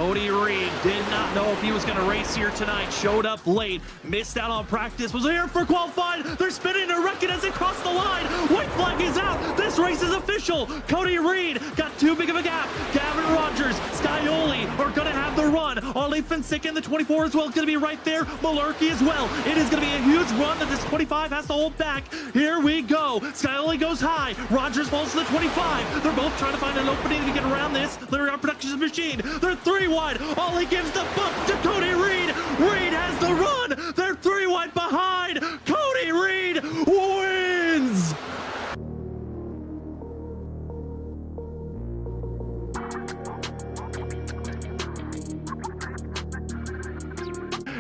Cody Reed did not know if he was going to race here tonight. Showed up late, missed out on practice, was here for qualifying. They're spinning a record as they cross the line. White flag is out. This race is official. Cody Reed got too big of a gap. Gavin Rogers, Scioli are going to have the run. Ollie Finsick in the 24 as well is going to be right there. Malarkey as well. It is going to be a huge run that this 25 has to hold back. Here we go. Scioli goes high. Rogers falls to the 25. They're both trying to find an opening to get around this. Literally on Productions machine. They're 3 wide. Ollie gives the buck to Cody Reed. Reed has the run. They're 3 wide behind. Cody Reed wins.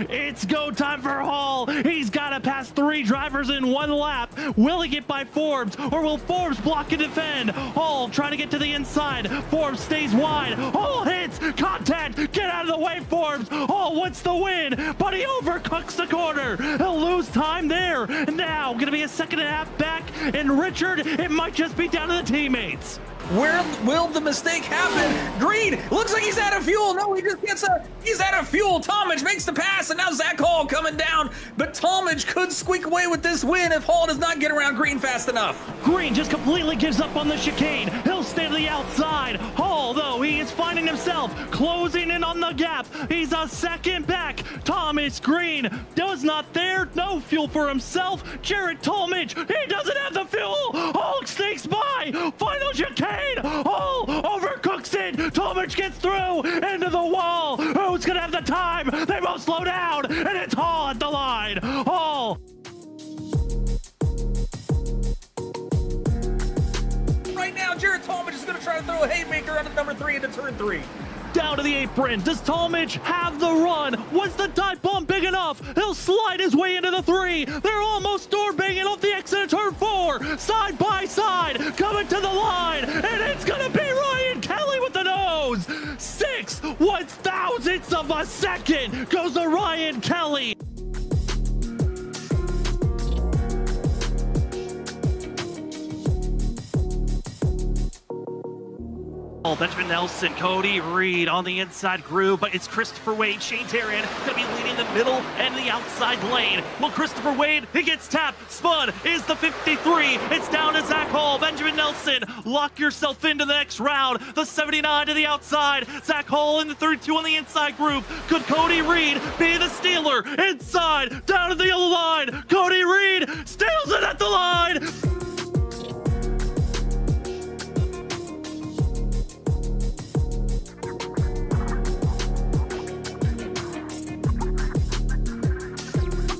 It's go time for Hall. He's got to pass 3 drivers in 1 lap. Will he get by Forbes, or will Forbes block and defend? Hall trying to get to the inside. Forbes stays wide. Hall hits. Contact. Get out of the way, Forbes. Hall wants the win, but he overcooks the corner. He'll lose time there. Now going to be a 2.5 back, and Richard, it might just be down to the teammates. Where will the mistake happen? Green looks like he's out of fuel. No, he just gets he's out of fuel. Talmadge makes the pass, and now Zach Hall coming down. But Talmadge could squeak away with this win if Hall does not get around Green fast enough. Green just completely gives up on the chicane. He'll stay to the outside. Hall, though, he is finding himself closing in on the gap. He's a 2nd back. Thomas Green does not there. No fuel for himself. Jared Talmadge, he doesn't have the fuel. Hall sneaks by. Final chicane. Hall overcooks it. Talmadge gets through into the wall. Who's gonna have the time? They both slow down, and it's Hall at the line. Hall. Right now, Jared Talmadge is gonna try to throw a haymaker under number 3 into turn 3. Down to the apron. Does Talmadge have the run? Was the dive bomb big enough? He'll slide his way into the 3. They're almost door banging off the exit of turn 4. Side by side, coming to the line, and it's gonna be Ryan Kelly with the nose. 6/1000ths of a second goes to Ryan Kelly. Benjamin Nelson, Cody Reed on the inside groove, but it's Christopher Wade, Shane Terrian gonna be leading the middle and the outside lane. Well, Christopher Wade, he gets tapped, spun, is the 53. It's down to Zach Hall, Benjamin Nelson, lock yourself into the next round. The 79 to the outside, Zach Hall in the 32 on the inside groove. Could Cody Reed be the stealer? Inside, down to the yellow line, Cody Reed steals it at the line.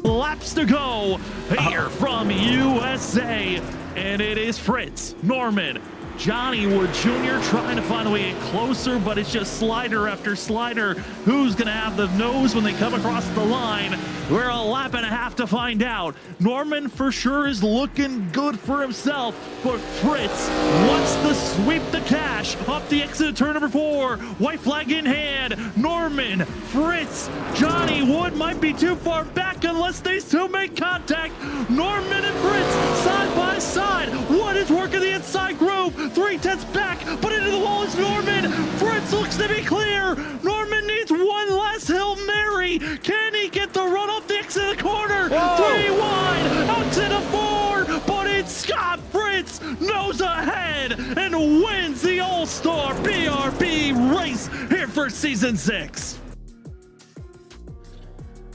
Laps to go here from USA, and it is Fritz, Norman, Johnny Wood Jr. trying to find a way in closer, but it's just slider after slider. Who's going to have the nose when they come across the line? We're a lap and a half to find out. Norman for sure is looking good for himself, but Fritz wants to sweep the cash up the exit of turn number 4. White flag in hand. Norman, Fritz, Johnny Wood might be too far back unless these 2 make contact. Norman and Fritz side by side. Wood is working the inside groove. 3/10 back, but into the wall is Norman. Fritz looks to be clear. Norman needs 1 last Hail Mary. Can he get the run off the exit of the corner? Whoa. 3 wide, out to the 4, but it's Scott Fritz nose ahead and wins the All-Star BRB race here for season 6.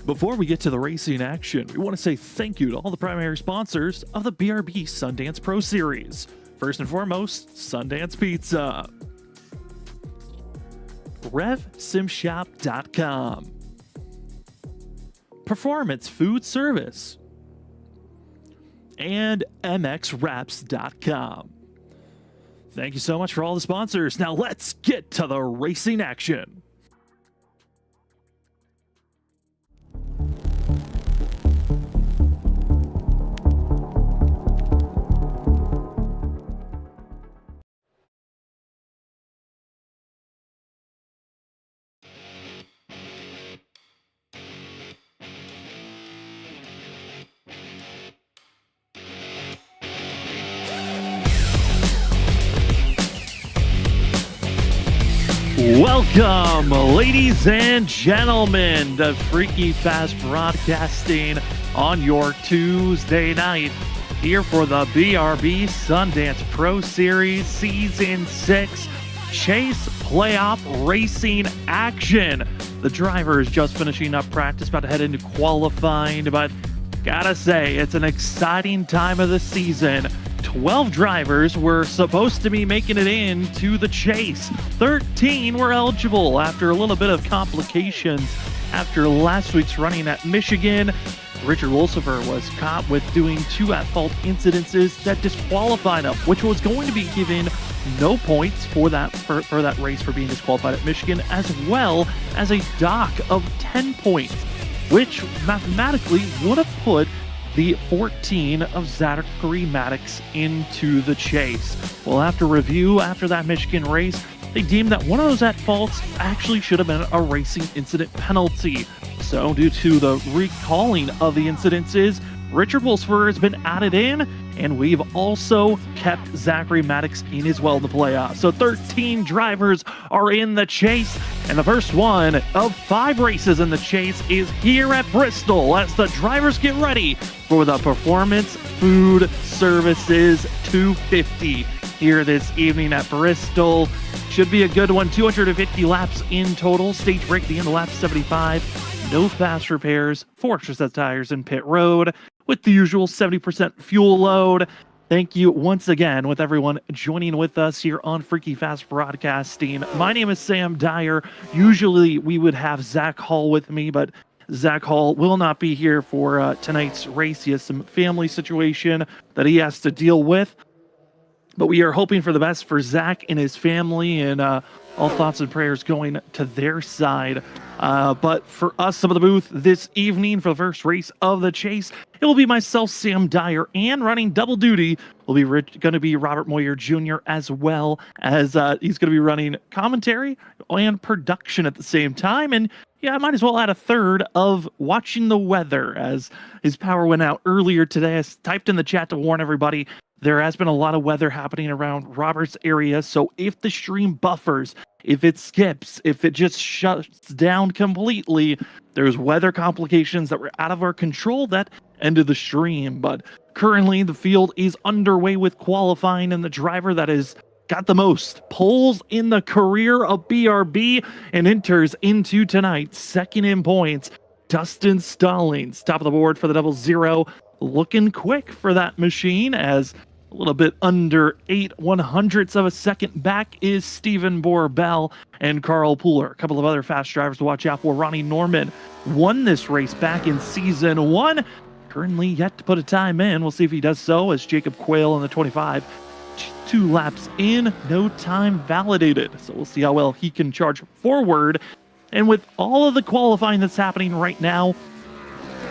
Before we get to the racing action, we want to say thank you to all the primary sponsors of the BRB Sundance Pro Series. First and foremost, Sundance Pizza, RevSimShop.com, Performance Food Service, and MXWraps.com. Thank you so much for all the sponsors. Now let's get to the racing action. Welcome, ladies and gentlemen, to Freaky Fast Broadcasting on your Tuesday night here for the BRB Sundance Pro Series Season 6 Chase Playoff Racing action. The driver is just finishing up practice, about to head into qualifying, but gotta say, it's an exciting time of the season. 12 drivers were supposed to be making it into the chase. 13 were eligible after a little bit of complications after last week's running at Michigan. Richard Wolsifer was caught with doing 2 at-fault incidences that disqualified him, which was going to be given no points for that race for being disqualified at Michigan, as well as a dock of 10 points, which mathematically would have put the 14 of Zachary Maddox into the chase. Well, after review after that Michigan race, they deemed that one of those at-faults actually should have been a racing incident penalty. So due to the recalling of the incidences, Richard Wolsifer has been added in, and we've also kept Zachary Maddox in as well in the playoffs. So 13 drivers are in the chase, and the first one of 5 races in the chase is here at Bristol as the drivers get ready for the Performance Food Services 250 here this evening at Bristol. Should be a good one. 250 laps in total. Stage break at the end of lap 75. No fast repairs, 4 extra set tires in pit road with the usual 70% fuel load. Thank you once again with everyone joining with us here on Freaky Fast Broadcasting. My name is Sam Dyer. Usually we would have Zach Hall with me, but Zach Hall will not be here for tonight's race. He has some family situation that he has to deal with. But we are hoping for the best for Zach and his family, and all thoughts and prayers going to their side. But for us, some of the booth this evening for the first race of the chase, it will be myself, Sam Dyer, and running double duty will be going to be Robert Moyer Jr., as well as he's going to be running commentary and production at the same time. And yeah, I might as well add a third of watching the weather, as his power went out earlier today. I typed in the chat to warn everybody. There has been a lot of weather happening around Robert's area, so if the stream buffers, if it skips, if it just shuts down completely, there's weather complications that were out of our control that ended the stream. But currently, the field is underway with qualifying, and the driver that has got the most poles in the career of BRB and enters into tonight's second in points, Dustin Stallings, top of the board for the 00. Looking quick for that machine, as a little bit under 8/100ths of a second back is Stephen Borbell and Carl Pooler. A couple of other fast drivers to watch out for. Ronnie Norman won this race back in season 1. Currently yet to put a time in. We'll see if he does so, as Jacob Quayle in the 25. 2 laps in, no time validated. So we'll see how well he can charge forward. And with all of the qualifying that's happening right now,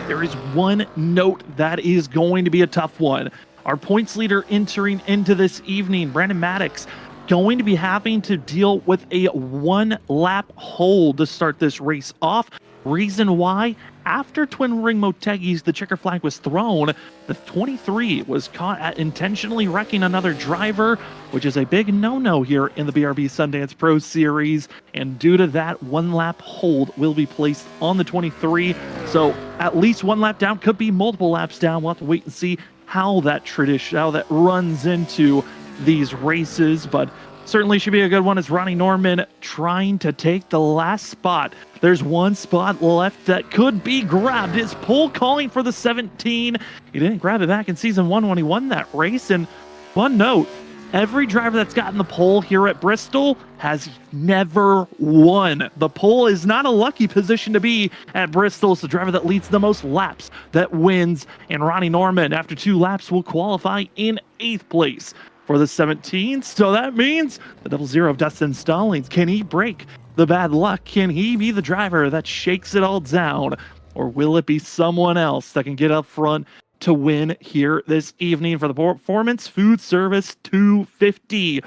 there is one note that is going to be a tough one. Our points leader entering into this evening, Brandon Maddox, going to be having to deal with a 1-lap hold to start this race off. Reason why? After Twin Ring Motegi's, the checker flag was thrown, the 23 was caught at intentionally wrecking another driver, which is a big no-no here in the BRB Sundance Pro Series. And due to that, 1-lap hold will be placed on the 23. So at least 1 lap down, could be multiple laps down. We'll have to wait and see how that runs into these races. But certainly should be a good one, as Ronnie Norman trying to take the last spot. There's 1 spot left that could be grabbed. It's pole calling for the 17. He didn't grab it back in season 1 when he won that race. And one note, every driver that's gotten the pole here at Bristol has never won. The pole is not a lucky position to be at Bristol. It's the driver that leads the most laps that wins. And Ronnie Norman, after 2 laps, will qualify in 8th place for the 17. So that means the 00 of Dustin Stallings. Can he break the bad luck? Can he be the driver that shakes it all down? Or will it be someone else that can get up front to win here this evening for the Performance Food Service 250?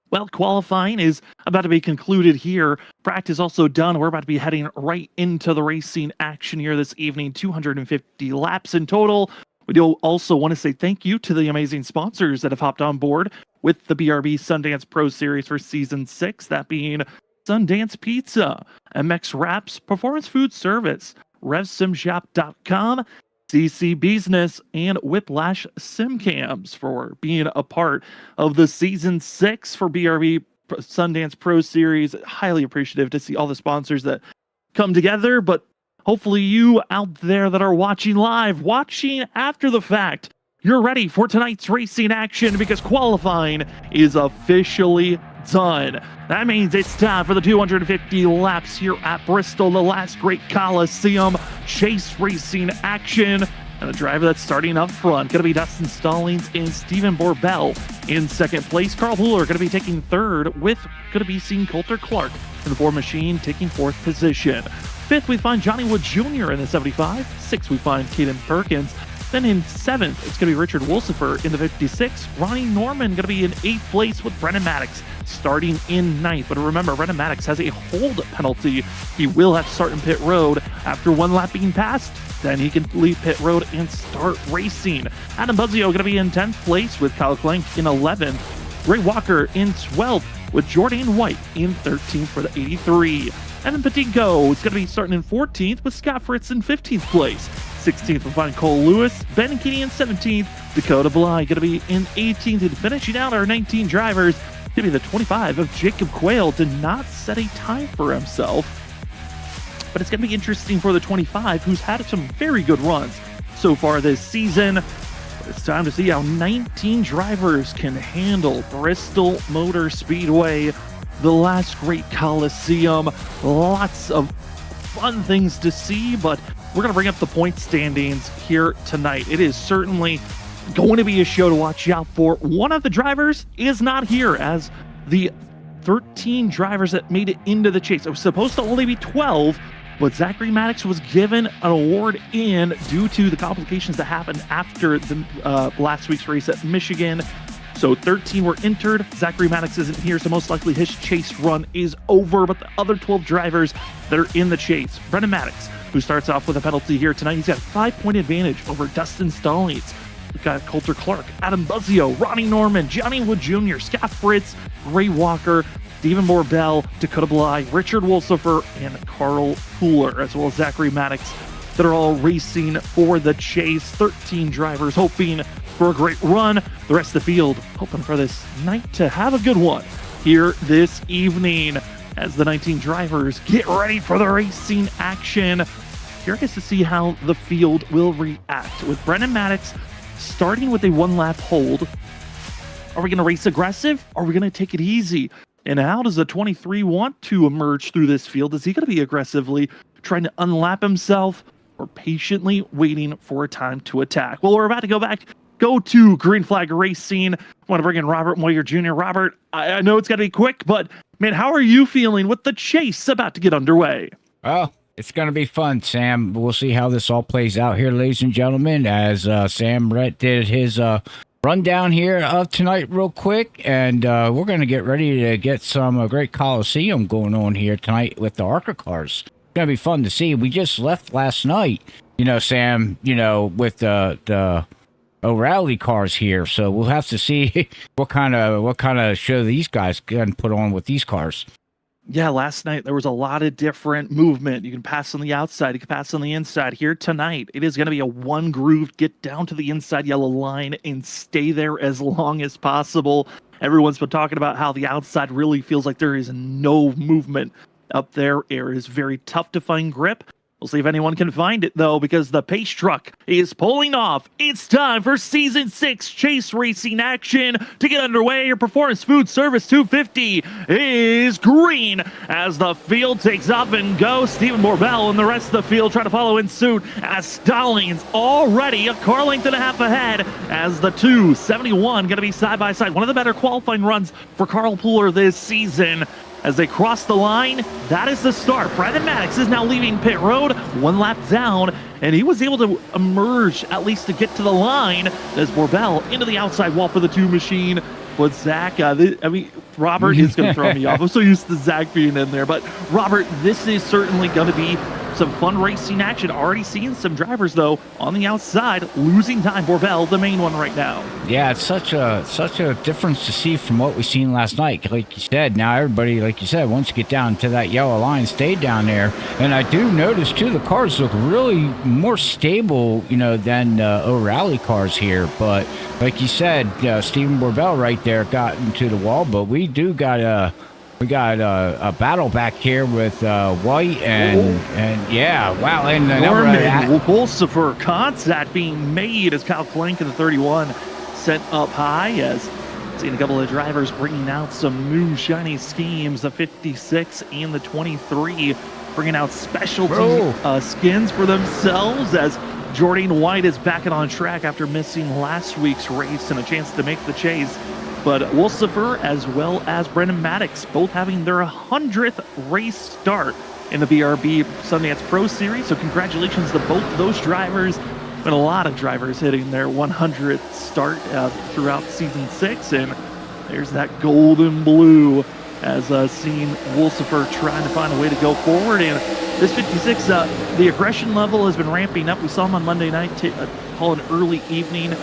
Well, qualifying is about to be concluded here. Practice also done. We're about to be heading right into the racing action here this evening. 250 laps in total. We do also want to say thank you to the amazing sponsors that have hopped on board with the BRB Sundance Pro Series for Season 6, that being Sundance Pizza, MX Wraps, Performance Food Service, RevSimShop.com, CC Business, and Whiplash SimCams for being a part of the Season 6 for BRB Sundance Pro Series. Highly appreciative to see all the sponsors that come together, but hopefully you out there that are watching live, watching after the fact, you're ready for tonight's racing action because qualifying is officially done. That means it's time for the 250 laps here at Bristol, the last great Coliseum. Chase racing action. And the driver that's starting up front going to be Dustin Stallings and Stephen Borbell in second place. Carl Pooler going to be taking third, with going to be seeing Coulter Clark in the Ford machine taking fourth position. Fifth, we find Johnny Wood Jr. in the 75. Sixth, we find Caden Perkins. Then in seventh, it's going to be Richard Wolsifer in the 56. Ronnie Norman going to be in eighth place, with Brennan Maddox starting in ninth. But remember, Brennan Maddox has a hold penalty. He will have to start in pit road after one lap being passed. Then he can leave pit road and start racing. Adam Buzzio going to be in 10th place, with Kyle Klenk in 11th. Ray Walker in 12th, with Jordan White in 13th for the 83. Evan Patinko is going to be starting in 14th, with Scott Fritz in 15th place. 16th, we'll find Cole Lewis. Ben Keeney in 17th. Dakota Bly going to be in 18th. And finishing out our 19 drivers, going to be the 25 of Jacob Quayle. Did not set a time for himself. But it's going to be interesting for the 25, who's had some very good runs so far this season. But it's time to see how 19 drivers can handle Bristol Motor Speedway, the last great Coliseum. Lots of fun things to see, but we're going to bring up the point standings here tonight. It is certainly going to be a show to watch out for. One of the drivers is not here, as the 13 drivers that made it into the chase. It was supposed to only be 12, but Zachary Maddox was given an award in due to the complications that happened after the last week's race at Michigan. So 13 were entered. Zachary Maddox isn't here, so most likely his chase run is over. But the other 12 drivers that are in the chase, Brendan Maddox, who starts off with a penalty here tonight, he's got a 5-point advantage over Dustin Stallings. We've got Coulter Clark, Adam Buzzio, Ronnie Norman, Johnny Wood Jr., Scott Fritz, Ray Walker, Stephen Borbell, Dakota Bly, Richard Wolsifer, and Carl Pooler, as well as Zachary Maddox, that are all racing for the chase. 13 drivers hoping for a great run. The rest of the field hoping for this night to have a good one here this evening, as the 19 drivers get ready for the racing action. Curious to see how the field will react, with Brendan Maddox starting with a one-lap hold. Are we going to race aggressive? Are we going to take it easy? And how does the 23 want to emerge through this field? Is he going to be aggressively trying to unlap himself, or patiently waiting for a time to attack? Well, we're about to go to Green Flag Racing. I want to bring in Robert Moyer Jr. Robert, I know it's got to be quick, but man, how are you feeling with the chase about to get underway? Well, it's going to be fun, Sam. We'll see how this all plays out here, ladies and gentlemen, as Sam Rhett did his rundown here of tonight real quick, and we're going to get ready to get some great Coliseum going on here tonight with the ARCA cars. It's going to be fun to see. We just left last night, Sam, with the O'Reilly cars here, so we'll have to see what kind of show these guys can put on with these cars. Yeah, last night there was a lot of different movement. You can pass on the outside, you can pass on the inside. Here tonight, it is going to be a one groove, get down to the inside yellow line and stay there as long as possible. Everyone's been talking about how the outside really feels like there is no movement up there. It is very tough to find grip. We'll see if anyone can find it, though, because the pace truck is pulling off. It's time for Season 6 chase racing action to get underway. Your Performance Food Service 250 is green as the field takes off and goes. Stephen Borbell and the rest of the field try to follow in suit, as Stallings already a car length and a half ahead, as the 271 going to be side by side. One of the better qualifying runs for Carl Pooler this season. As they cross the line, that is the start. Brendan Maddox is now leaving pit road, one lap down, and he was able to emerge at least to get to the line as Borbell into the outside wall for the 2 machine. But Zach, Robert is going to throw me off. I'm so used to Zach being in there. But Robert, this is certainly going to be some fun racing action. Already seeing some drivers, though, on the outside, losing time. Borbell, the main one right now. Yeah, it's such a difference to see from what we seen last night. Like you said, now everybody, like you said, once you get down to that yellow line, stay down there. And I do notice, too, the cars look really more stable, than O'Reilly cars here. But like you said, Stephen Borbell right there got into the wall. But we got a battle back here with White and yeah, wow. And Norman Wolsifer, contact being made as Kyle Clank in the 31 sent up high, as seen a couple of drivers bringing out some new shiny schemes. The 56 and the 23 bringing out specialty skins for themselves, as Jordan White is back on track after missing last week's race and a chance to make the chase. But Wolsifer, as well as Brendan Maddox, both having their 100th race start in the BRB Sundance Pro Series. So congratulations to both of those drivers. Been a lot of drivers hitting their 100th start throughout Season 6. And there's that golden blue, as seen Wolsifer trying to find a way to go forward. And this 56, the aggression level has been ramping up. We saw him on Monday night call an early evening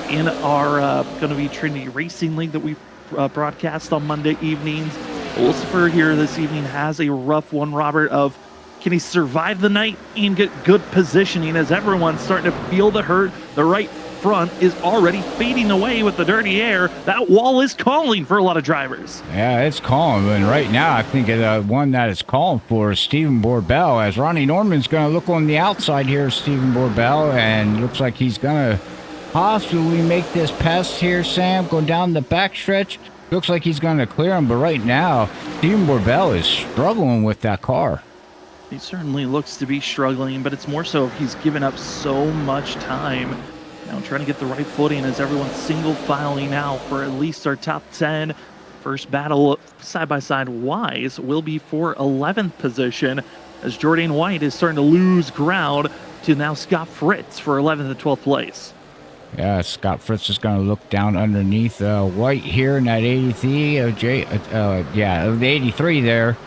in our going to be Trinity Racing League that we broadcast on Monday evenings. Wolsifer here this evening has a rough one, Robert, of can he survive the night and get good positioning, as everyone's starting to feel the hurt. The right front is already fading away with the dirty air. That wall is calling for a lot of drivers. Yeah, it's calling. And right now, I think the one that is calling for is Stephen Borbell, as Ronnie Norman's going to look on the outside here, Stephen Borbell, and looks like he's going to possibly make this pass here, Sam, going down the backstretch. Looks like he's going to clear him, but right now, Stephen Borbell is struggling with that car. He certainly looks to be struggling, but it's more so he's given up so much time. Now trying to get the right footing as everyone's single filing out for at least our top 10. First battle side-by-side wise will be for 11th position, as Jordan White is starting to lose ground to now Scott Fritz for 11th and 12th place. Yeah, Scott Fritz is going to look down underneath White here in that 83 of the 83 there.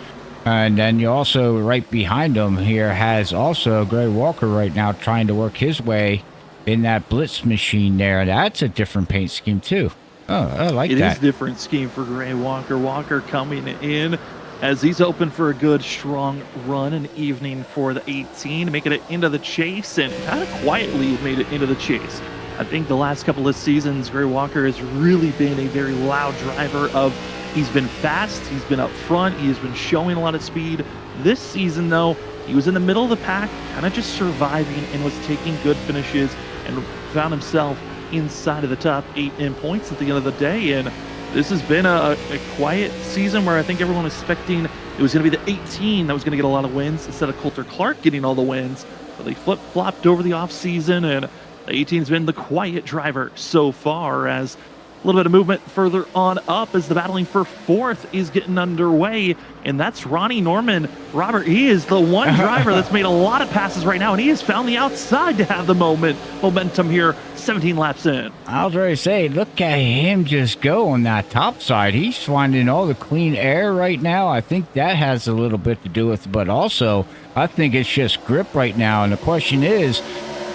And then you also, right behind him here, has also Gray Walker right now trying to work his way in that Blitz machine there. That's a different paint scheme, too. Oh, I like that. It is a different scheme for Gray Walker. Walker coming in as he's open for a good, strong run and evening for the 18, making it into the chase, and kind of quietly made it into the chase. I think the last couple of seasons, Gray Walker has really been a very loud driver he's been fast, he's been up front, he has been showing a lot of speed. This season, though, he was in the middle of the pack, kind of just surviving and was taking good finishes and found himself inside of the top 8 in points at the end of the day. And this has been a quiet season where I think everyone was expecting it was going to be the 18 that was going to get a lot of wins instead of Coulter Clark getting all the wins. But they flip-flopped over the offseason, and the 18's been the quiet driver so far, as a little bit of movement further on up as the battling for 4th is getting underway, and that's Ronnie Norman. Robert, he is the one driver that's made a lot of passes right now, and he has found the outside to have the momentum here 17 laps in. I was ready to say, look at him just go on that top side. He's finding all the clean air right now. I think that has a little bit to do with it, but also I think it's just grip right now, and the question is,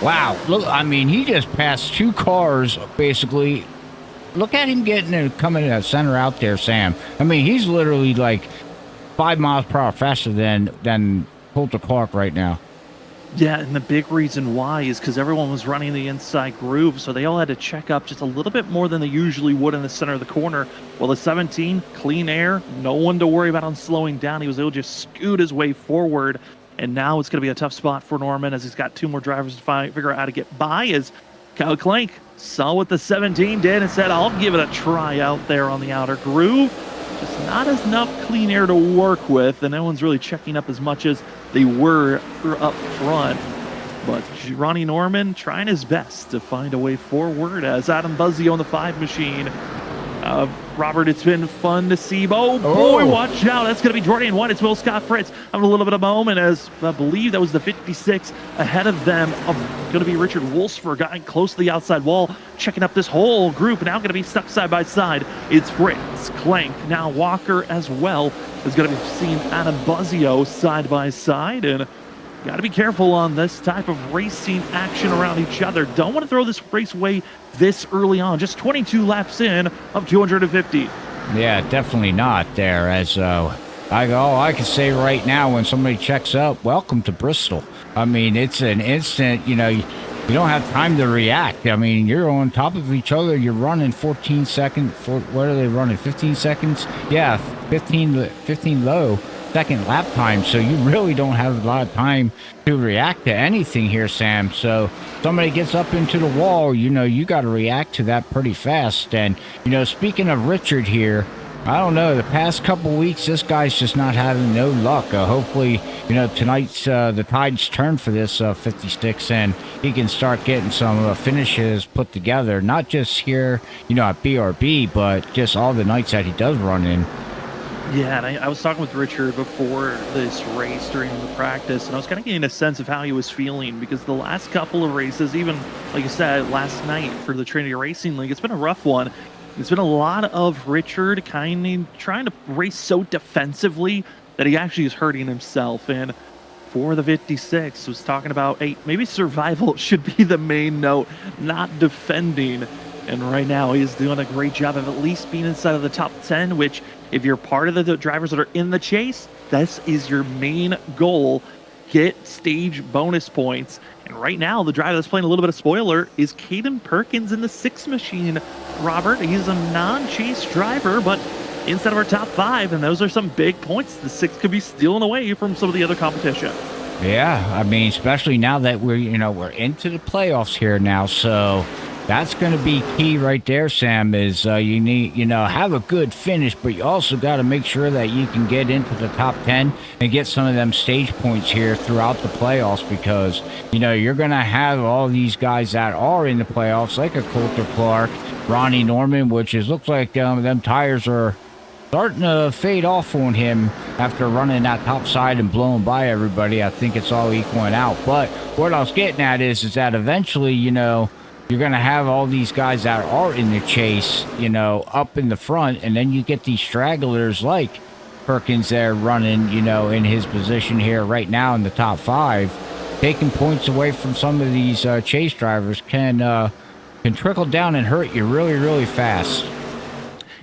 wow, look, I mean, he just passed 2 cars, basically. Look at him coming to the center out there, Sam. I mean, he's literally like 5 miles per hour faster than Coulter Clark right now. Yeah, and the big reason why is because everyone was running the inside groove, so they all had to check up just a little bit more than they usually would in the center of the corner. Well, the 17, clean air, no one to worry about on slowing down. He was able to just scoot his way forward. And now it's going to be a tough spot for Norman, as he's got 2 more drivers to figure out how to get by, as Kyle Clank saw what the 17 did and said, I'll give it a try out there on the outer groove. Just not enough clean air to work with, and no one's really checking up as much as they were up front. But Ronnie Norman trying his best to find a way forward, as Adam Buzzy on the 5 machine. Robert, it's been fun to see. Oh, boy, watch out. That's going to be Jordan White. It's Will Scott Fritz having a little bit of a moment, as I believe that was the 56 ahead of them. Going to be Richard Wolsifer, getting close to the outside wall, checking up this whole group. Now going to be stuck side by side. It's Fritz, Clank, now Walker as well. Is going to be seeing Adam Buzzio side by side. And got to be careful on this type of racing action around each other. Don't want to throw this race away this early on. Just 22 laps in of 250. Yeah, definitely not there. As I can say right now, when somebody checks up, welcome to Bristol. I mean, it's an instant, you don't have time to react. I mean, you're on top of each other. You're running 14 seconds. What are they running? 15 seconds? Yeah, 15 low second lap time. So you really don't have a lot of time to react to anything here, Sam. So somebody gets up into the wall, you got to react to that pretty fast. And, speaking of Richard here, I don't know, the past couple weeks, this guy's just not having no luck. Hopefully, tonight's the tide's turned for this 56, and he can start getting some finishes put together, not just here, at BRB, but just all the nights that he does run in. Yeah, and I was talking with Richard before this race during the practice, and I was kind of getting a sense of how he was feeling, because the last couple of races, even, like you said, last night for the Trinity Racing League, it's been a rough one. It's been a lot of Richard kind of trying to race so defensively that he actually is hurting himself. And for the 56, was talking about, hey, maybe survival should be the main note, not defending. And right now, he's doing a great job of at least being inside of the top 10, which, if you're part of the drivers that are in the chase, this is your main goal. Get stage bonus points. And right now, the driver that's playing a little bit of spoiler is Caden Perkins in the 6 machine. Robert, he's a non-chase driver, but inside of our top 5, and those are some big points. The 6 could be stealing away from some of the other competition. Yeah, I mean, especially now that we're into the playoffs here now, so that's going to be key right there, Sam, is you need, have a good finish, but you also got to make sure that you can get into the top 10 and get some of them stage points here throughout the playoffs, because, you're going to have all these guys that are in the playoffs, like a Coulter Clark, Ronnie Norman, which looks like them tires are starting to fade off on him after running that top side and blowing by everybody. I think it's all equaling out. But what I was getting at is that eventually, you're going to have all these guys that are in the chase, up in the front, and then you get these stragglers like Perkins there running, in his position here right now in the top 5. Taking points away from some of these chase drivers can trickle down and hurt you really, really fast.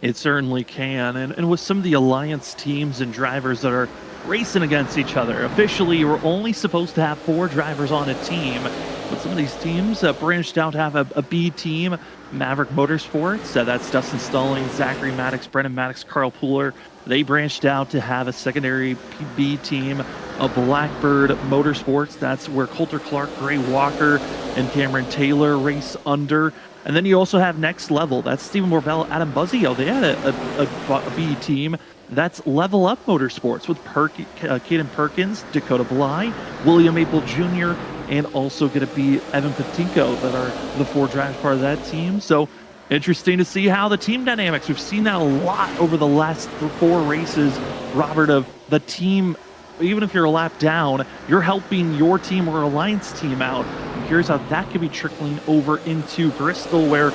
It certainly can. And with some of the alliance teams and drivers that are racing against each other, officially, we're only supposed to have 4 drivers on a team. But some of these teams branched out to have a B team. Maverick Motorsports, that's Dustin Stalling, Zachary Maddox, Brennan Maddox, Carl Pooler. They branched out to have a secondary B team. A Blackbird Motorsports, that's where Coulter Clark, Gray Walker, and Cameron Taylor race under. And then you also have Next Level. That's Stephen Morbell, Adam Buzzio. They had a B team. That's Level Up Motorsports with Caden Perkins, Dakota Bly, William Maple Jr., and also going to be Evan Patinko that are the 4 drivers part of that team. So interesting to see how the team dynamics, we've seen that a lot over the last 4 races, Robert, of the team. Even if you're a lap down, you're helping your team or alliance team out. And here's how that could be trickling over into Bristol, where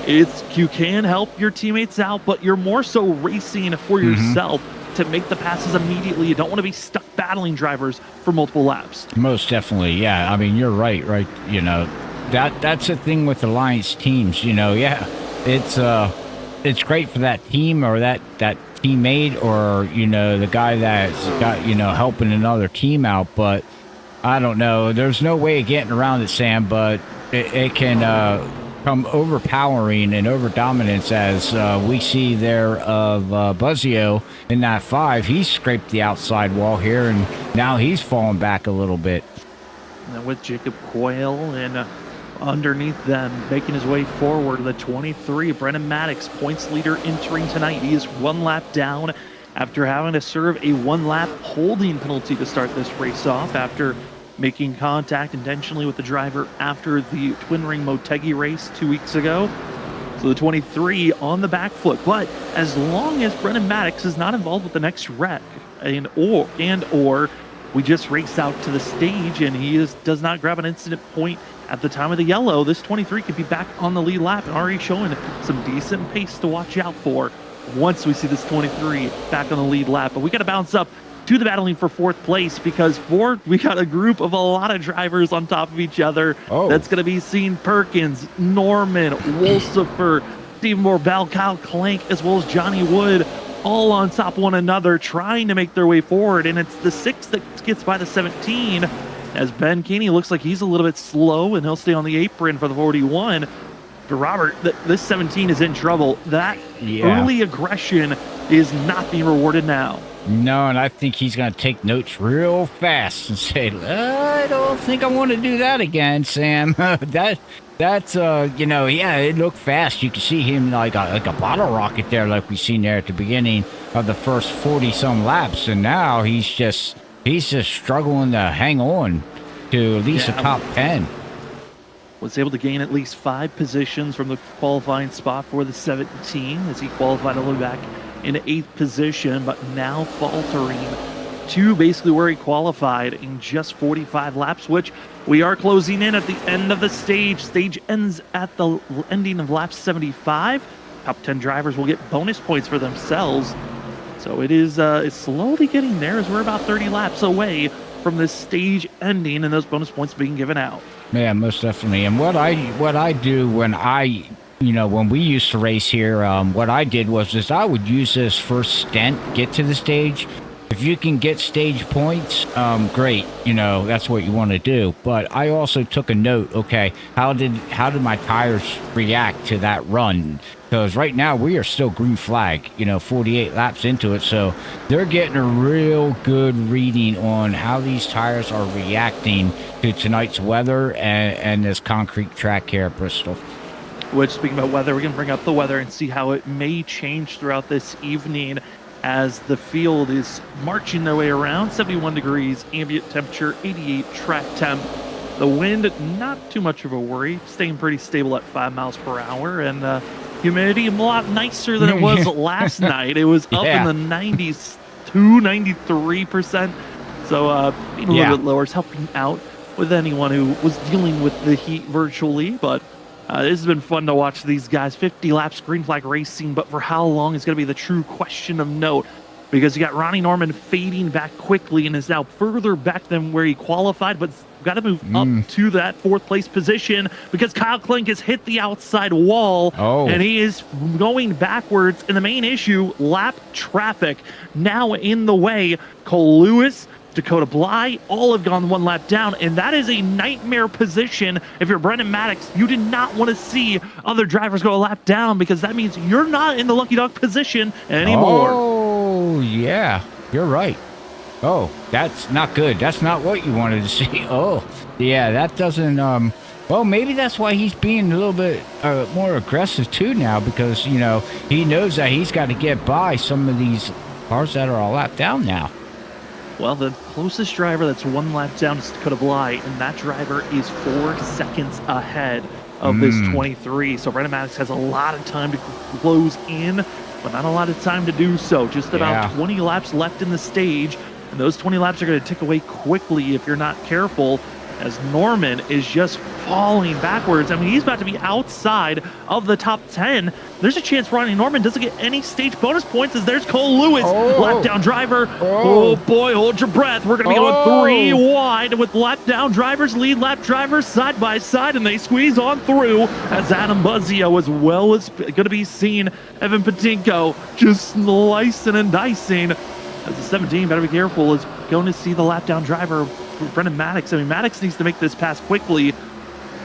you can help your teammates out, but you're more so racing for yourself to make the passes immediately. You don't want to be stuck battling drivers for multiple laps. Most definitely, yeah. I mean, you're right. That's the thing with alliance teams. Yeah, it's great for that team or that teammate or the guy that's got helping another team out, but I don't know, there's no way of getting around it, Sam, but it can come overpowering and over dominance, as we see there of Buzzio in that 5. He scraped the outside wall here, and now he's falling back a little bit. And with Jacob Coyle and underneath them, making his way forward, the 23, Brennan Maddox, points leader entering tonight. He is 1 lap down after having to serve a 1-lap holding penalty to start this race off after making contact intentionally with the driver after the Twin Ring Motegi race 2 weeks ago. So the 23 on the back foot, but as long as Brennan Maddox is not involved with the next wreck or we just race out to the stage and he does not grab an incident point at the time of the yellow, this 23 could be back on the lead lap and already showing some decent pace to watch out for once we see this 23 back on the lead lap. But we got to bounce up to the battling for 4th place, because we got a group of a lot of drivers on top of each other. That's going to be seen Perkins, Norman, Wolsifer, Stephen Morbell, Kyle Clank, as well as Johnny Wood, all on top of one another, trying to make their way forward. And it's the 6 that gets by the 17, as Ben Keeney looks like he's a little bit slow, and he'll stay on the apron for the 41. But Robert, this 17 is in trouble. That early aggression is not being rewarded now. No, and I think he's going to take notes real fast and say, I don't think I want to do that again, Sam. That's you know, yeah, it looked fast. You could see him like a bottle rocket there, like we seen there at the beginning of the first 40-some laps, and now he's just struggling to hang on to at least the top 10. Was able to gain at least 5 positions from the qualifying spot for the 17, as he qualified all the way back in 8th position, but now faltering to basically where he qualified in just 45 laps, which we are closing in at the end of the stage. Stage ends at the ending of lap 75. Top 10 drivers will get bonus points for themselves. So it is it's slowly getting there, as we're about 30 laps away from this stage ending and those bonus points being given out. Yeah, most definitely. And what I do when when we used to race here, what I did was I would use this first stint, get to the stage. If you can get stage points, great. That's what you want to do. But I also took a note. Okay, how did my tires react to that run? Because right now we are still green flag. 48 laps into it, so they're getting a real good reading on how these tires are reacting to tonight's weather and this concrete track here at Bristol. Which, speaking about weather, we're going to bring up the weather and see how it may change throughout this evening, as the field is marching their way around. 71 degrees, ambient temperature, 88 track temp. The wind, not too much of a worry, staying pretty stable at 5 miles per hour, and humidity a lot nicer than it was last night. It was up in the 92, 93%. So being a little bit lower is helping out with anyone who was dealing with the heat virtually, but this has been fun to watch these guys. 50 laps, green flag racing, but for how long is going to be the true question of note, because you got Ronnie Norman fading back quickly and is now further back than where he qualified, but got to move up to that 4th place position, because Kyle Klink has hit the outside wall and he is going backwards. And the main issue, lap traffic, now in the way. Cole Lewis, Dakota Bly, all have gone 1 lap down, and that is a nightmare position. If you're Brendan Maddox, you did not want to see other drivers go a lap down, because that means you're not in the lucky dog position anymore. Oh, yeah, you're right. Oh, that's not good. That's not what you wanted to see. Oh, yeah, that doesn't, well, maybe that's why he's being a little bit more aggressive too now, because, he knows that he's got to get by some of these cars that are a lap down now. Well, the closest driver that's 1 lap down is Dakota Bly, and that driver is 4 seconds ahead of this 23. So Brendan Maddox has a lot of time to close in, but not a lot of time to do so. Just about 20 laps left in the stage, and those 20 laps are going to tick away quickly if you're not careful, as Norman is just falling backwards. I mean, he's about to be outside of the top 10. There's a chance Ronnie Norman doesn't get any stage bonus points, as there's Cole Lewis, lap down driver. Oh boy, hold your breath. We're going to be going 3 wide with lap down drivers, lead lap drivers side by side, and they squeeze on through, as Adam Buzzio, as well as going to be seen Evan Patinko, just slicing and dicing. As the 17, better be careful, is going to see the lap down driver, Brendan Maddox. I mean, Maddox needs to make this pass quickly.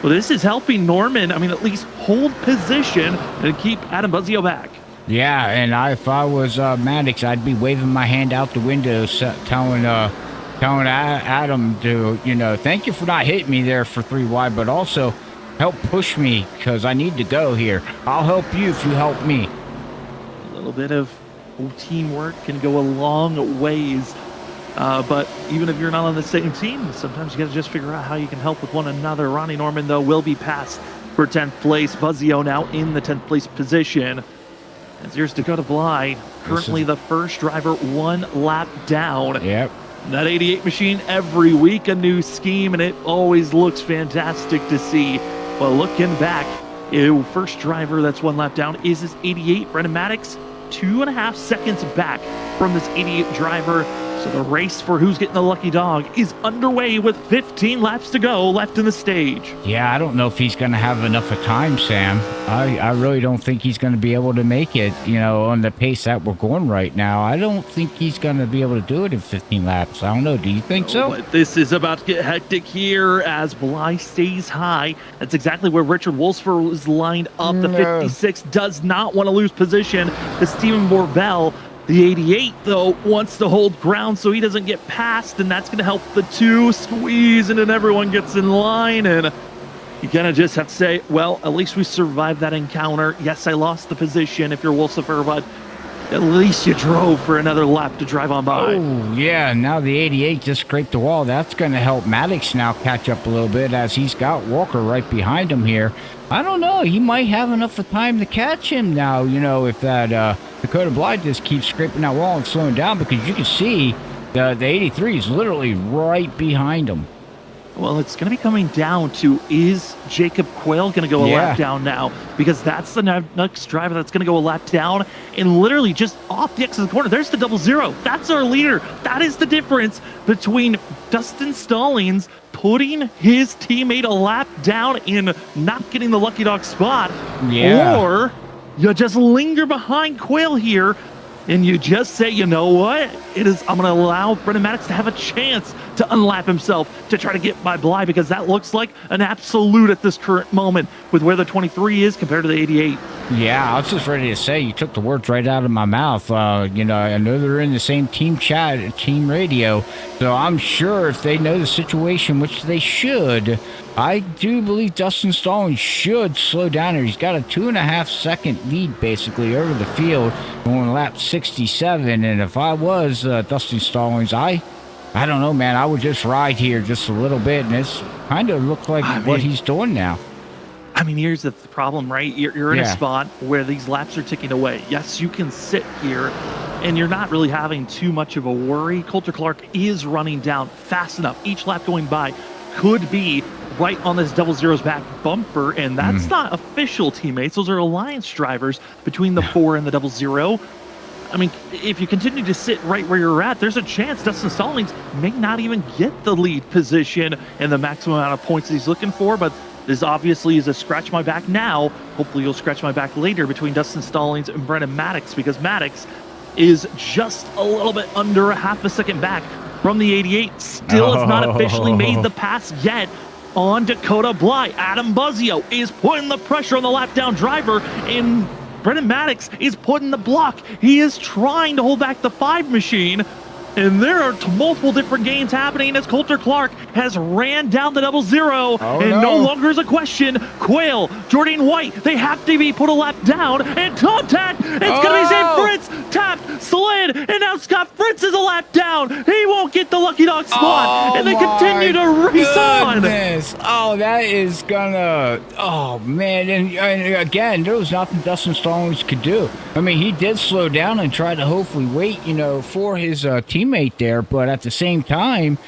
But this is helping Norman, at least hold position and keep Adam Buzzio back. Yeah, and if I was Maddox, I'd be waving my hand out the window, telling Adam to, thank you for not hitting me there for 3 wide, but also help push me, because I need to go here. I'll help you if you help me. A little bit of teamwork can go a long ways. But even if you're not on the same team, sometimes you got to just figure out how you can help with one another. Ronnie Norman, though, will be passed for 10th place. Buzzio now in the 10th place position. As here's Dakota Bly, currently the first driver 1 lap down. Yep. That 88 machine, every week a new scheme, and it always looks fantastic to see. But looking back, first driver that's 1 lap down is this 88, Brendan Maddox, 2.5 seconds back from this 88 driver. So the race for who's getting the lucky dog is underway with 15 laps to go left in the stage. Yeah, I don't know if he's going to have enough of time, Sam. I really don't think he's going to be able to make it, on the pace that we're going right now. I don't think he's going to be able to do it in 15 laps. I don't know. Do you think so? But this is about to get hectic here as Bly stays high. That's exactly where Richard Wolfsfer is lined up. The 56 does not want to lose position to Stephen Borbell. The 88, though, wants to hold ground so he doesn't get past, and that's going to help the two squeeze, and then everyone gets in line, and you kind of just have to say, well, at least we survived that encounter. Yes, I lost the position if you're Wolfsfer, but at least you drove for another lap to drive on by. Oh, yeah, now the 88 just scraped the wall. That's going to help Maddox now catch up a little bit as he's got Walker right behind him here. I don't know. He might have enough of time to catch him now, if that Dakota Bly just keeps scraping that wall and slowing down, because you can see the 83 is literally right behind him. Well, it's going to be coming down to, is Jacob Quayle going to go a lap down now? Because that's the next driver that's going to go a lap down. And literally just off the exit of the corner, there's the 00. That's our leader. That is the difference between Dustin Stallings putting his teammate a lap down and not getting the lucky dog spot. Yeah. Or you just linger behind Quayle here and you just say, you know what? I'm going to allow Brendan Maddox to have a chance to unlap himself to try to get by Bly, because that looks like an absolute at this current moment with where the 23 is compared to the 88. Yeah, I was just ready to say, you took the words right out of my mouth. I know they're in the same team chat, team radio, so I'm sure if they know the situation, which they should, I do believe Dustin Stallings should slow down here. He's got a 2.5 second lead basically over the field going lap 67. And if I was Dustin Stallings, I don't know, man. I would just ride here just a little bit, and it's kind of look like what he's doing now. I mean, here's the problem, right? You're in a spot where these laps are ticking away. Yes, you can sit here, and you're not really having too much of a worry. Coulter Clark is running down fast enough. Each lap going by could be right on this 00's back bumper, and that's not official teammates. Those are alliance drivers between the 4 and the 00. I mean, if you continue to sit right where you're at, there's a chance Dustin Stallings may not even get the lead position and the maximum amount of points that he's looking for, but this obviously is a scratch my back now. Hopefully you'll scratch my back later between Dustin Stallings and Brendan Maddox, because Maddox is just a little bit under a half a second back from the 88. Still has not officially made the pass yet on Dakota Bly. Adam Buzzio is putting the pressure on the lap down driver, and Brendan Maddox is putting the block. He is trying to hold back the 5 machine, and there are multiple different games happening as Coulter Clark has ran down the 00, no longer is a question. Quayle, Jordan White, they have to be put a lap down, and contact. It's going to be Sam Fritz, tapped, slid, and now Scott Fritz is a lap down. He won't get the lucky dog spot, and they continue to race on. Oh, that is gonna, oh man, and again, there was nothing Dustin Stallings could do. I mean, he did slow down and try to hopefully wait, for his teammate there, but at the same time,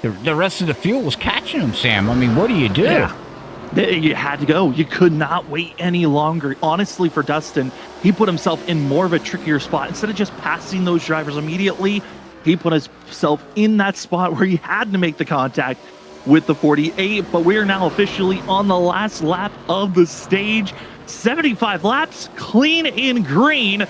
the rest of the field was catching him, Sam. I mean, what do you do? Yeah. You had to go. You could not wait any longer. Honestly, for Dustin, he put himself in more of a trickier spot. Instead of just passing those drivers immediately, he put himself in that spot where he had to make the contact with the 48. But we are now officially on the last lap of the stage. 75 laps, clean in green.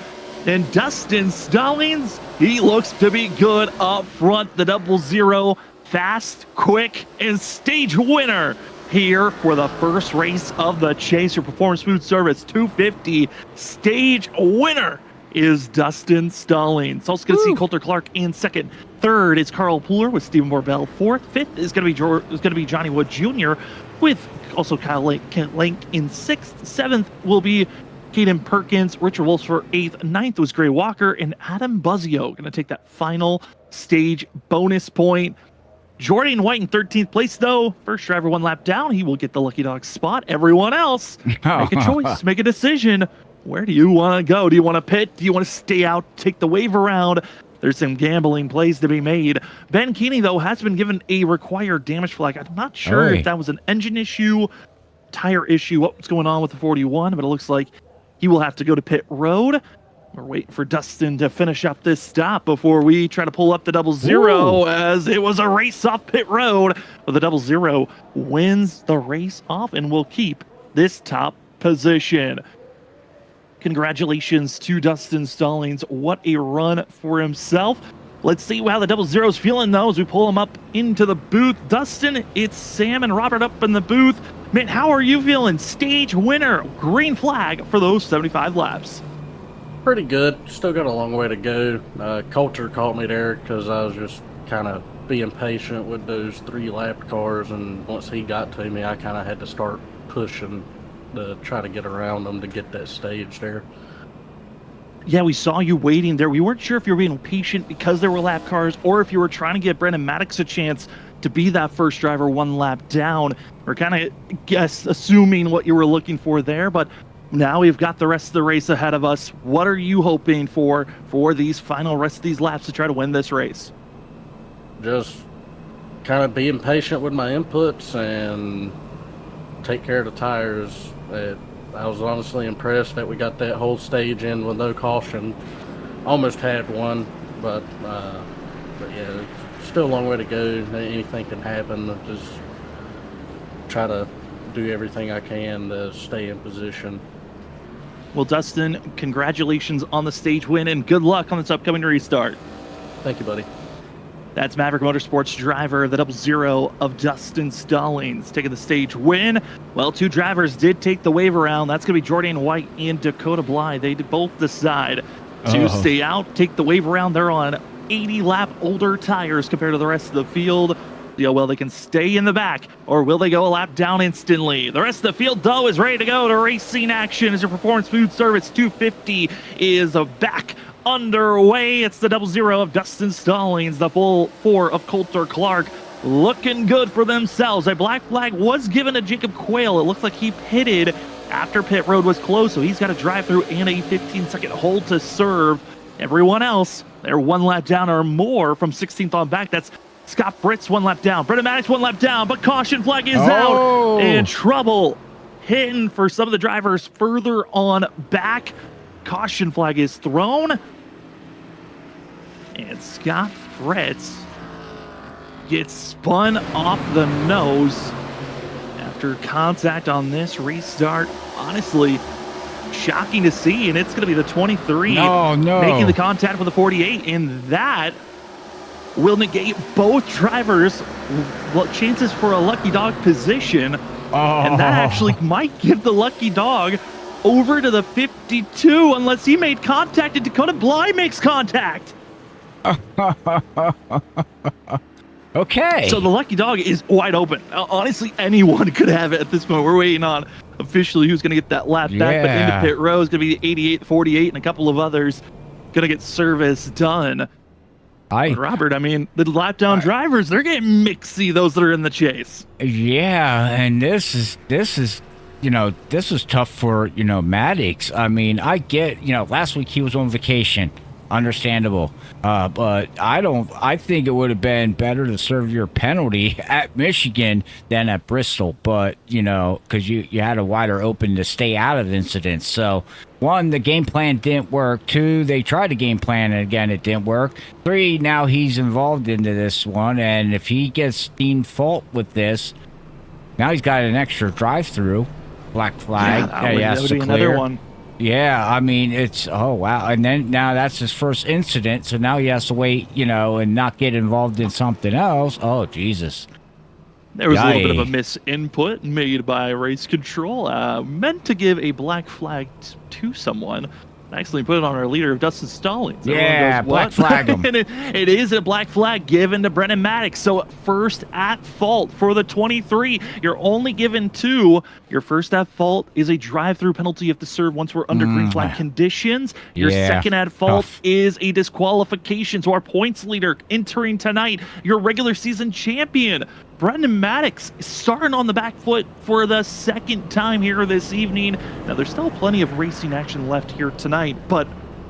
And Dustin Stallings, he looks to be good up front. The 00, fast, quick, and stage winner here for the first race of the Chaser Performance Food Service 250. Stage winner is Dustin Stallings. Also going to see Coulter Clark in second. Third is Carl Pooler with Stephen Borbell. Fourth, fifth is going to be Johnny Wood Jr. with also Kyle Link in sixth. Seventh will be Caden Perkins. Richard Wolfsfer eighth. Ninth was Gray Walker, and Adam Buzzio going to take that final stage bonus point. Jordan White in 13th place, though. First driver one lap down. He will get the lucky dog spot. Everyone else, make a choice, make a decision. Where do you want to go? Do you want to pit? Do you want to stay out, take the wave around? There's some gambling plays to be made. Ben Keeney, though, has been given a required damage flag. I'm not sure if that was an engine issue, tire issue, what's going on with the 41, but it looks like he will have to go to pit road. We're waiting for Dustin to finish up this stop before we try to pull up the 0-0, as it was a race off pit road. But the 0-0 wins the race off and will keep this top position. Congratulations to Dustin Stallings. What a run for himself. Let's see how the 0-0's feeling, though, as we pull him up into the booth. Dustin, it's Sam and Robert up in the booth. Man, how are you feeling? Stage winner, green flag for those 75 laps. Pretty good. Still got a long way to go. Coulter caught me there because I was just kind of being patient with those 3-lap cars, and once he got to me, I kind of had to start pushing to try to get around them to get that stage there. Yeah, we saw you waiting there. We weren't sure if you were being patient because there were lap cars or if you were trying to get Brendan Maddox a chance to be that first driver 1 lap down. We're kind of assuming what you were looking for there, but now we've got the rest of the race ahead of us. What are you hoping for these final rest of these laps to try to win this race? Just kind of being patient with my inputs and take care of the tires. I was honestly impressed that we got that whole stage in with no caution. Almost had one, but yeah, it's still a long way to go. Anything can happen. Just try to do everything I can to stay in position. Well, Dustin, congratulations on the stage win and good luck on this upcoming restart. Thank you, buddy. That's Maverick Motorsports driver, the 0-0 of Dustin Stallings, taking the stage win. Well, 2 drivers did take the wave around. That's going to be Jordan White and Dakota Bly. They both decide to stay out, take the wave around. They're on 80-lap older tires compared to the rest of the field. Well, they can stay in the back, or will they go a lap down instantly? The rest of the field, though, is ready to go to racing action as your Performance Food Service 250 is back underway. It's the 0-0 of Dustin Stallings, the full 4 of Coulter Clark, looking good for themselves. A black flag was given to Jacob Quayle. It looks like he pitted after pit road was closed, so he's got a drive-through and a 15-second hold to serve. Everyone else, they're 1 lap down or more from 16th on back. That's Scott Fritz 1 lap down. Brendan Maddox 1 lap down, but caution flag is out. And trouble hitting for some of the drivers further on back. Caution flag is thrown. And Scott Fritz gets spun off the nose after contact on this restart. Honestly, shocking to see, and it's going to be the 23 making the contact with the 48, and that will negate both drivers' chances for a lucky dog position. And that actually might give the lucky dog over to the 52 unless he made contact and Dakota Bly makes contact. Okay. So the lucky dog is wide open. Honestly, anyone could have it at this point. We're waiting on officially who's going to get that lap back, but into pit row is going to be the 88, 48, and a couple of others going to get service done. Robert, I mean, the lap down drivers, they're getting mixy, those that are in the chase. Yeah, and this is this is tough for, Maddox. I mean, I get, last week he was on vacation. Understandable. But I think it would have been better to serve your penalty at Michigan than at Bristol. But, because you had a wider open to stay out of incidents. So, 1, the game plan didn't work. 2, they tried a game plan and again, it didn't work. 3, now he's involved into this one. And if he gets deemed fault with this, now he's got an extra drive-through. Black flag. That would be another one. Yeah, I mean, it's, oh, wow. And then now that's his first incident, so now he has to wait, and not get involved in something else. Oh, Jesus. There was a little bit of a misinput made by race control, meant to give a black flag to someone. Actually put it on our leader, Dustin Stallings. Yeah, black flag him. And it is a black flag given to Brendan Maddox. So first at fault for the 23. You're only given 2. Your first at fault is a drive-through penalty you have to serve once we're under green flag conditions. Your second at fault is a disqualification. So our points leader entering tonight, your regular season champion, Brendan Maddox, starting on the back foot for the second time here this evening. Now, there's still plenty of racing action left here tonight, but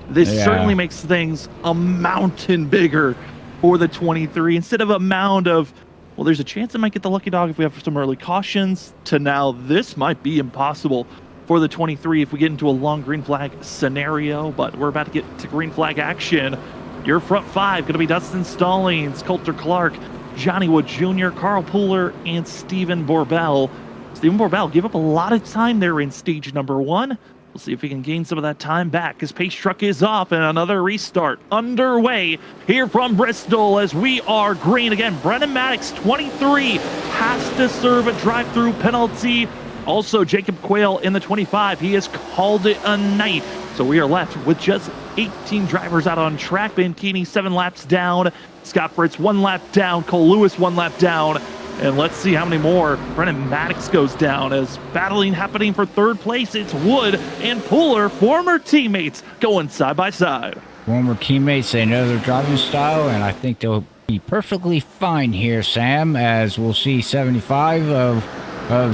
this certainly makes things a mountain bigger for the 23. Instead of a mound of, well, there's a chance I might get the lucky dog if we have some early cautions, to now this might be impossible for the 23 if we get into a long green flag scenario, but we're about to get to green flag action. Your front 5 going to be Dustin Stallings, Coulter Clark, Johnny Wood Jr., Carl Pooler, and Stephen Borbell. Stephen Borbell gave up a lot of time there in stage number 1. We'll see if we can gain some of that time back. His pace truck is off and another restart underway here from Bristol as we are green again. Brennan Maddox, 23, has to serve a drive-through penalty. Also, Jacob Quayle in the 25. He has called it a night. So we are left with just 18 drivers out on track. Ben Keeney 7 laps down. Scott Fritz 1 lap down. Cole Lewis 1 lap down. And let's see how many more. Brennan Maddox goes down as battling happening for 3rd place. It's Wood and Pooler, former teammates, going side by side. Former teammates, they know their driving style, and I think they'll be perfectly fine here, Sam, as we'll see 75 of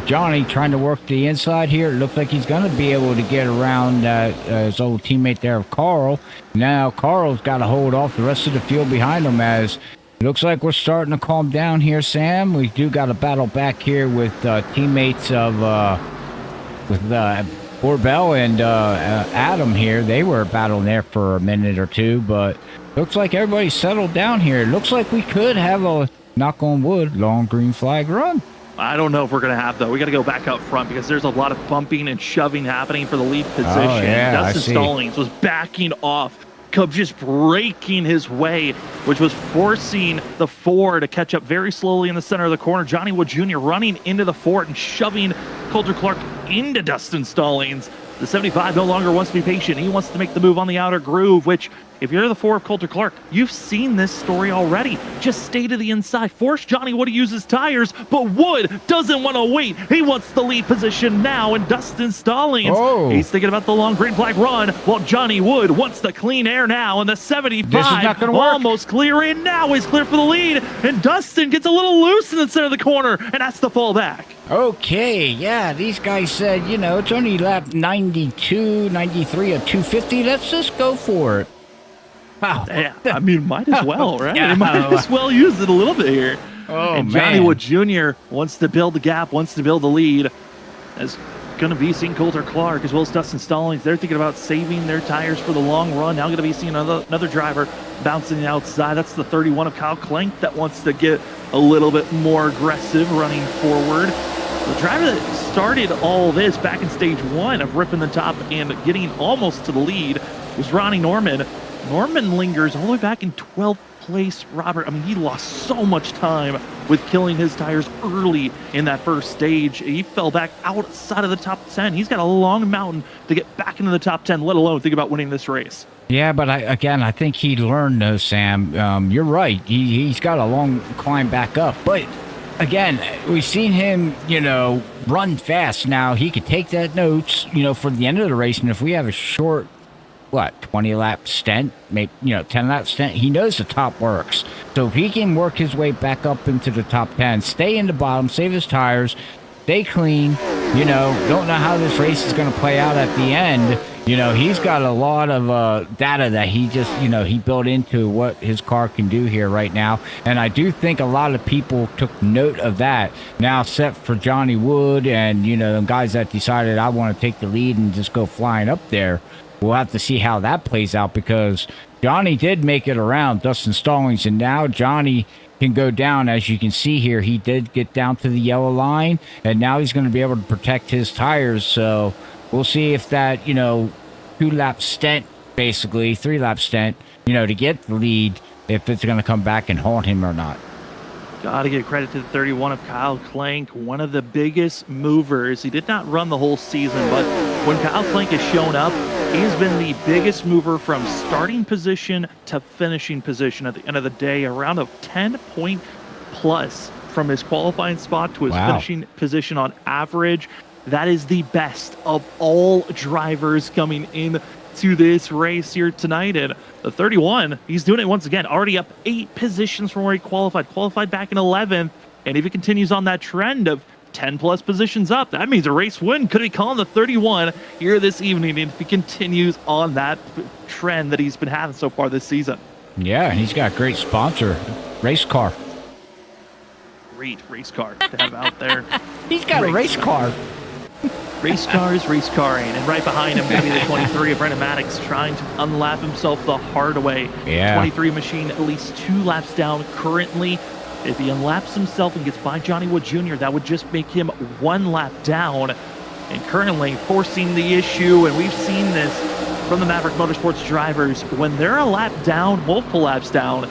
Johnny trying to work the inside here. It looks like he's going to be able to get around his old teammate there of Carl. Now Carl's got to hold off the rest of the field behind him as it looks like we're starting to calm down here, Sam. We do got a battle back here with teammates of Borbell and Adam here. They were battling there for a minute or two, but looks like everybody's settled down here. It looks like we could have a, knock on wood, long green flag run. I don't know if we're going to have, though. We got to go back up front because there's a lot of bumping and shoving happening for the lead position. Oh, yeah, Dustin Stallings was backing off. Cub just breaking his way, which was forcing the 4 to catch up very slowly in the center of the corner. Johnny Wood Jr. running into the 4 and shoving Coulter Clark into Dustin Stallings. The 75 no longer wants to be patient. He wants to make the move on the outer groove, which, if you're the 4 of Coulter Clark, you've seen this story already. Just stay to the inside. Force Johnny Wood to use his tires, but Wood doesn't want to wait. He wants the lead position now, and Dustin Stallings, he's thinking about the long green flag run, while Johnny Wood wants the clean air now, and the 75 almost clear, and now is clear for the lead, and Dustin gets a little loose in the center of the corner, and has to fall back. Okay, yeah, these guys said, you know, it's only lap 92, 93 of 250. Let's just go for it. Wow. Yeah, I mean, might as well, right? Yeah. Might as well use it a little bit here. Oh, and Johnny Wood Jr. wants to build the gap, wants to build the lead. As going to be seeing Coulter Clark as well as Dustin Stallings. They're thinking about saving their tires for the long run. Now going to be seeing another driver bouncing outside. That's the 31 of Kyle Klenk that wants to get a little bit more aggressive running forward. The driver that started all this back in stage 1 of ripping the top and getting almost to the lead was Ronnie Norman. Norman lingers all the way back in 12th place. Robert, I mean, he lost so much time with killing his tires early in that first stage. He fell back outside of the top 10. He's got a long mountain to get back into the top 10, let alone think about winning this race. Yeah, but I think he learned though, Sam. You're right. He's got a long climb back up, but again, we've seen him, you know, run fast. Now he could take that notes, you know, for the end of the race. And if we have a short, 20 lap stint, maybe, 10 lap stint, he knows the top works. So if he can work his way back up into the top 10, stay in the bottom, save his tires, stay clean, don't know how this race is going to play out at the end. He's got a lot of data that he just, he built into what his car can do here right now. And I do think a lot of people took note of that. Now, except for Johnny Wood and, the guys that decided I want to take the lead and just go flying up there. We'll have to see how that plays out because Johnny did make it around Dustin Stallings, and now Johnny can go down. As you can see here, he did get down to the yellow line, and now he's going to be able to protect his tires. So we'll see if that, 2-lap stint, basically 3-lap stint, to get the lead, if it's going to come back and haunt him or not. Got to give credit to the 31 of Kyle Klenk, one of the biggest movers. He did not run the whole season, but when Kyle Klenk has shown up, he's been the biggest mover from starting position to finishing position. At the end of the day, around a 10-point plus from his qualifying spot to his finishing position on average. That is the best of all drivers coming in to this race here tonight. And the 31, he's doing it once again, already up 8 positions from where he qualified back in 11th. And if he continues on that trend of 10 plus positions up, that means a race win could be calling the 31 here this evening, and if he continues on that trend that he's been having so far this season. Yeah, and he's got a great sponsor, race car. Great race car to have out there. He's got a race car. Race car is race carring, and right behind him, maybe the 23 of Brendan Maddox trying to unlap himself the hard way. Yeah. 23 machine at least 2 laps down currently. If he unlaps himself and gets by Johnny Wood Jr., that would just make him 1 lap down. And currently forcing the issue, and we've seen this from the Maverick Motorsports drivers, when they're a lap down, multiple laps down,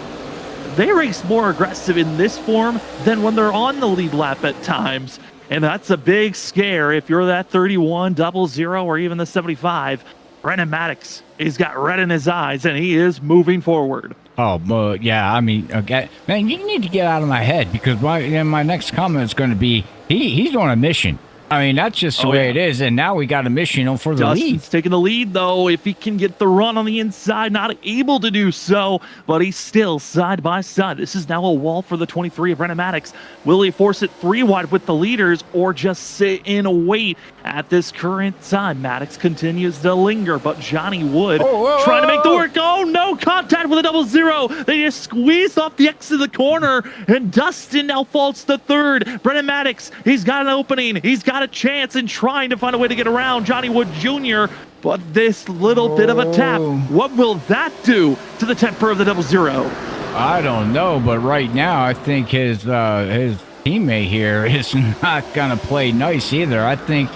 they race more aggressive in this form than when they're on the lead lap at times. And that's a big scare if you're that 31, 00, or even the 75. Brendan Maddox, he's got red in his eyes, and he is moving forward. Oh, yeah, I mean, okay. Man, you need to get out of my head, because my next comment is going to be, he's on a mission. I mean, that's just the way it is, and now we got a mission for the lead. Dustin's taking the lead, though, if he can get the run on the inside, not able to do so, but he's still side by side. This is now a wall for the 23 of Brendan Maddox. Will he force it 3 wide with the leaders, or just sit and wait at this current time? Maddox continues to linger, but Johnny Wood trying to make the work. Oh, no contact with a 00. They just squeezed off the exit of the corner, and Dustin now falls to 3rd. Brendan Maddox, he's got an opening. He's got a chance in trying to find a way to get around Johnny Wood Jr., but this little bit of a tap, what will that do to the temper of the 00? I don't know, but right now I think his teammate here is not gonna play nice either. I think,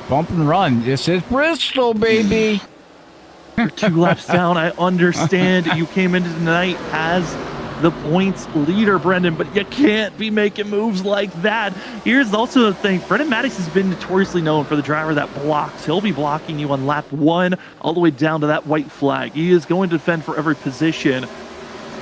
bump and run. This is Bristol, baby. You're 2 laps down. I understand you came into tonight as the points leader, Brendan, but you can't be making moves like that. Here's also the thing. Brendan Maddox has been notoriously known for the driver that blocks. He'll be blocking you on lap 1 all the way down to that white flag. He is going to defend for every position.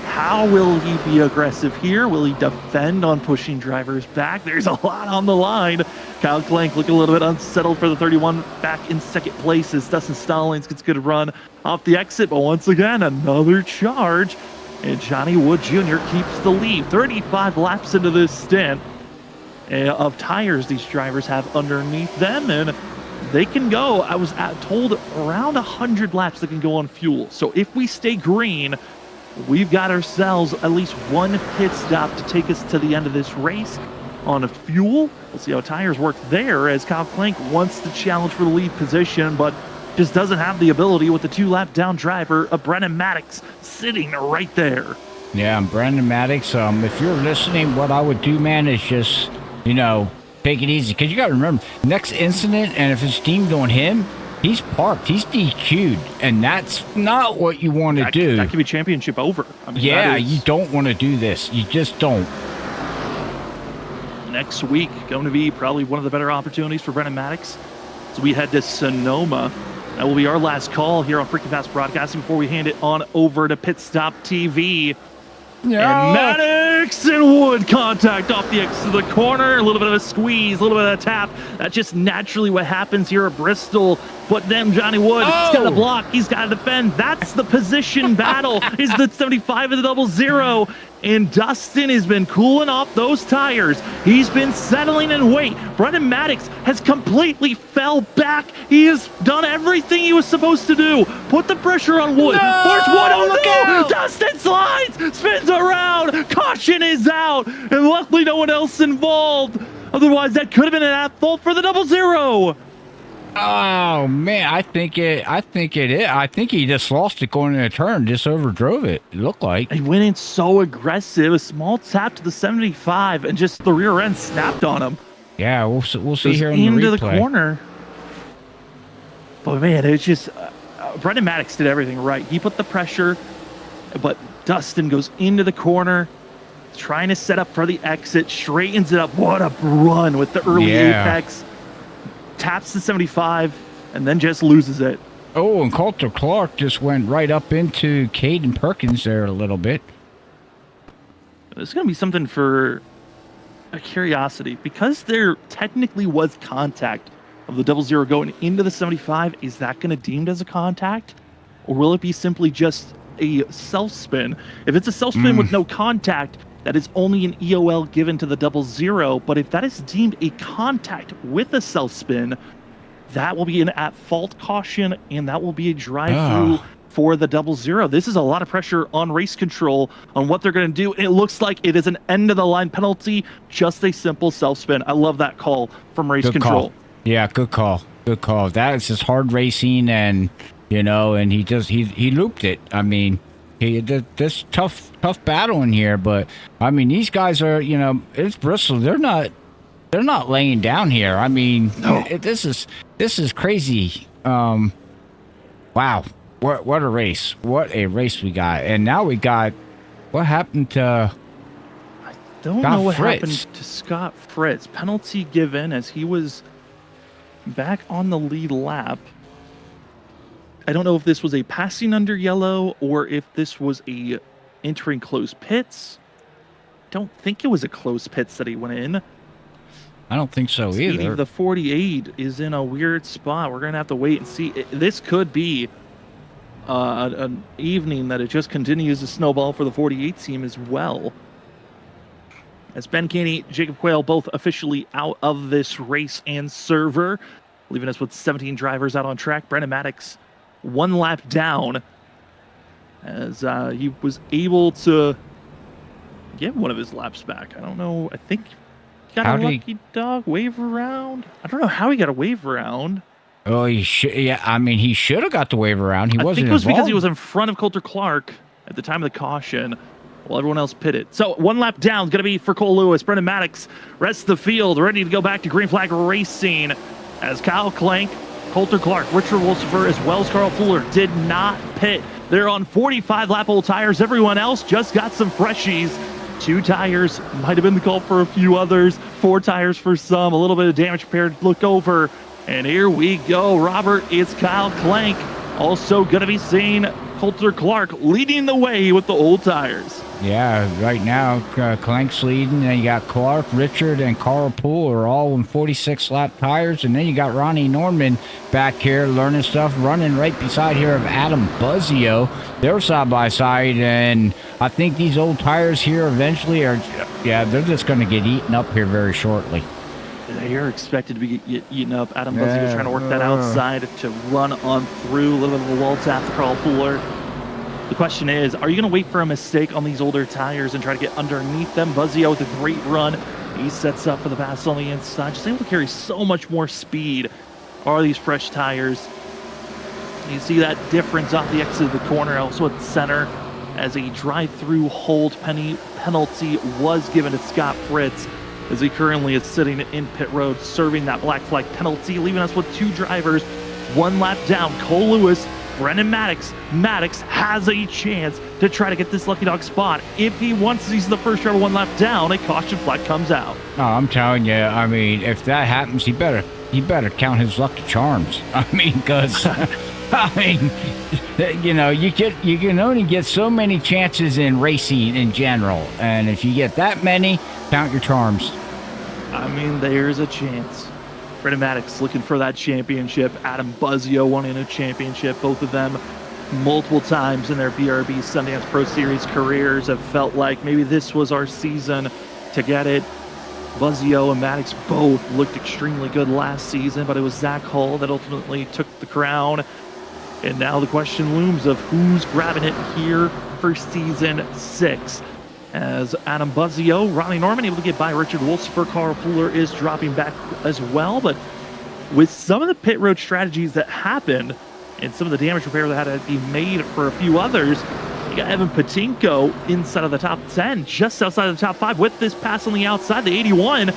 How will he be aggressive here? Will he defend on pushing drivers back? There's a lot on the line. Kyle Clank looking a little bit unsettled for the 31, back in 2nd place as Dustin Stallings gets a good run off the exit, but once again, another charge. And Johnny Wood Jr. keeps the lead. 35 laps into this stint of tires these drivers have underneath them, and they can go, I was told, around 100 laps they can go on fuel. So if we stay green, we've got ourselves at least 1 pit stop to take us to the end of this race on a fuel. We'll see how tires work there, as Kyle Clank wants to challenge for the lead position, but just doesn't have the ability with the 2-lap down driver of Brendan Maddox sitting right there. Yeah, Brendan Maddox, if you're listening, what I would do, man, is just, take it easy. Because you got to remember, next incident, and if it's deemed on him, he's parked, he's DQ'd, and that's not what you want to do. That could be championship over. I mean, yeah, you don't want to do this. You just don't. Next week, going to be probably one of the better opportunities for Brendan Maddox. So we head to Sonoma. That will be our last call here on Freaking Fast Broadcasting before we hand it on over to Pit Stop TV. No. And Maddox and Wood contact off the exit of the corner. A little bit of a squeeze, a little bit of a tap. That's just naturally what happens here at Bristol. But then Johnny Wood, he's got to block, he's got to defend. That's the position battle. Is the 75 of the 00. And Dustin has been cooling off those tires. He's been settling in wait. Brendan Maddox has completely fell back. He has done everything he was supposed to do. Put the pressure on Wood. Force Wood on the go. Dustin slides, spins around. Caution is out. And luckily no one else involved. Otherwise that could have been an at-fault for the 00. Oh man, I think it is. I think he just lost it going in a turn, just overdrove it. It looked like he went in so aggressive, a small tap to the 75, and just the rear end snapped on him. Yeah, we'll see here in into the the corner. But man, it's just Brendan Maddox did everything right. He put the pressure, but Dustin goes into the corner, trying to set up for the exit, straightens it up. What a run with the early apex. Taps the 75 and then just loses it. Oh, and Coulter Clark just went right up into Caden Perkins there a little bit. This is going to be something for a curiosity. Because there technically was contact of the 00 going into the 75, is that going to be deemed as a contact? Or will it be simply just a self-spin? If it's a self-spin with no contact, that is only an EOL given to the 00, but if that is deemed a contact with a self-spin, that will be an at-fault caution, and that will be a drive-through for the 00. This is a lot of pressure on race control on what they're going to do. It looks like it is an end-of-the-line penalty, just a simple self-spin. I love that call from race control. Yeah, good call. Good call. That is just hard racing, and and he looped it. I mean, he did this tough battle in here, but I mean, these guys are, it's Bristol. They're not laying down here. I mean, this is crazy. Wow, what a race! What a race we got, and now we got what happened to. Don't know what happened to Scott Fritz. Penalty given as he was back on the lead lap. I don't know if this was a passing under yellow or if this was a entering closed pits. Don't think it was a closed pits that he went in. I don't think so either. The 48 is in a weird spot. We're going to have to wait and see. This could be an evening that it just continues to snowball for the 48 team as well. As Ben Caney, Jacob Quayle both officially out of this race and server, leaving us with 17 drivers out on track. Brendan Maddox 1 lap down as he was able to get one of his laps back. I don't know. I think he got a lucky dog wave around. I don't know how he got a wave around. Oh, he should. Yeah, I mean, he should have got the wave around. He wasn't. I think it was involved. Because he was in front of Coulter Clark at the time of the caution, while everyone else pitted. So 1 lap down is going to be for Cole Lewis. Brendan Maddox rests the field, ready to go back to green flag racing as Kyle Clank, Coulter Clark, Richard Wolsifer, as well as Carl Fuller did not pit. They're on 45 lap old tires. Everyone else just got some freshies. 2 tires, might have been the call for a few others. 4 tires for some, a little bit of damage repaired. Look over, and here we go. Robert, it's Kyle Clank. Also going to be seeing Coulter Clark leading the way with the old tires. Yeah, right now, Clank's leading, and you got Clark, Richard, and Carl Poole are all in 46-lap tires, and then you got Ronnie Norman back here learning stuff, running right beside here of Adam Buzzio. They're side by side, and I think these old tires here eventually they're just going to get eaten up here very shortly. They are expected to be eaten up. Adam Buzzio trying to work that outside to run on through. A little bit of a wall tap for Carl Pooler. The question is, are you going to wait for a mistake on these older tires and try to get underneath them? Buzzio with a great run. He sets up for the pass on the inside. Just able to carry so much more speed. Are these fresh tires? You see that difference off the exit of the corner, also at the center, as a drive-through hold penalty was given to Scott Fritz, as he currently is sitting in pit road serving that black flag penalty, leaving us with 2 drivers, 1 lap down. Cole Lewis, Brendan Maddox. Maddox has a chance to try to get this lucky dog spot. If he wants to, he's the first driver 1 lap down, a caution flag comes out. Oh, I'm telling you, I mean, if that happens, he better count his lucky charms. I mean, because I mean, you can only get so many chances in racing in general, and if you get that many, count your charms. I mean, there's a chance. Brendan Maddox looking for that championship. Adam Buzzio wanting a championship. Both of them multiple times in their BRB Sundance Pro Series careers have felt like maybe this was our season to get it. Buzzio and Maddox both looked extremely good last season, but it was Zach Hall that ultimately took the crown. And now the question looms of who's grabbing it here for season 6. As Adam Buzzio, Ronnie Norman able to get by Richard Wolsifer. Carl Pooler is dropping back as well. But with some of the pit road strategies that happened and some of the damage repair that had to be made for a few others, you got Evan Patinko inside of the top 10, just outside of the top 5 with this pass on the outside, the 81.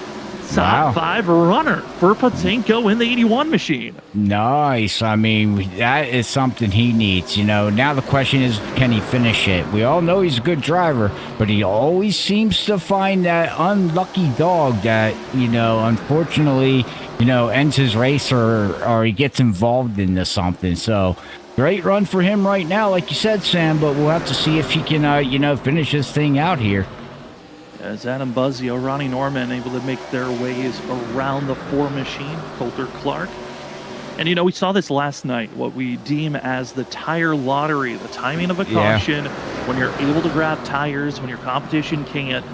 Top 5 runner for Patinko in the 81 machine. Nice. I mean, that is something he needs. Now the question is, can he finish it? We all know he's a good driver, but he always seems to find that unlucky dog that, unfortunately, ends his race or he gets involved into something. So great run for him right now, like you said, Sam, but we'll have to see if he can, finish this thing out here. As Adam Buzzio, Ronnie Norman able to make their ways around the 4 machine, Coulter Clark. And, we saw this last night, what we deem as the tire lottery, the timing of a caution, when you're able to grab tires, when your competition can't,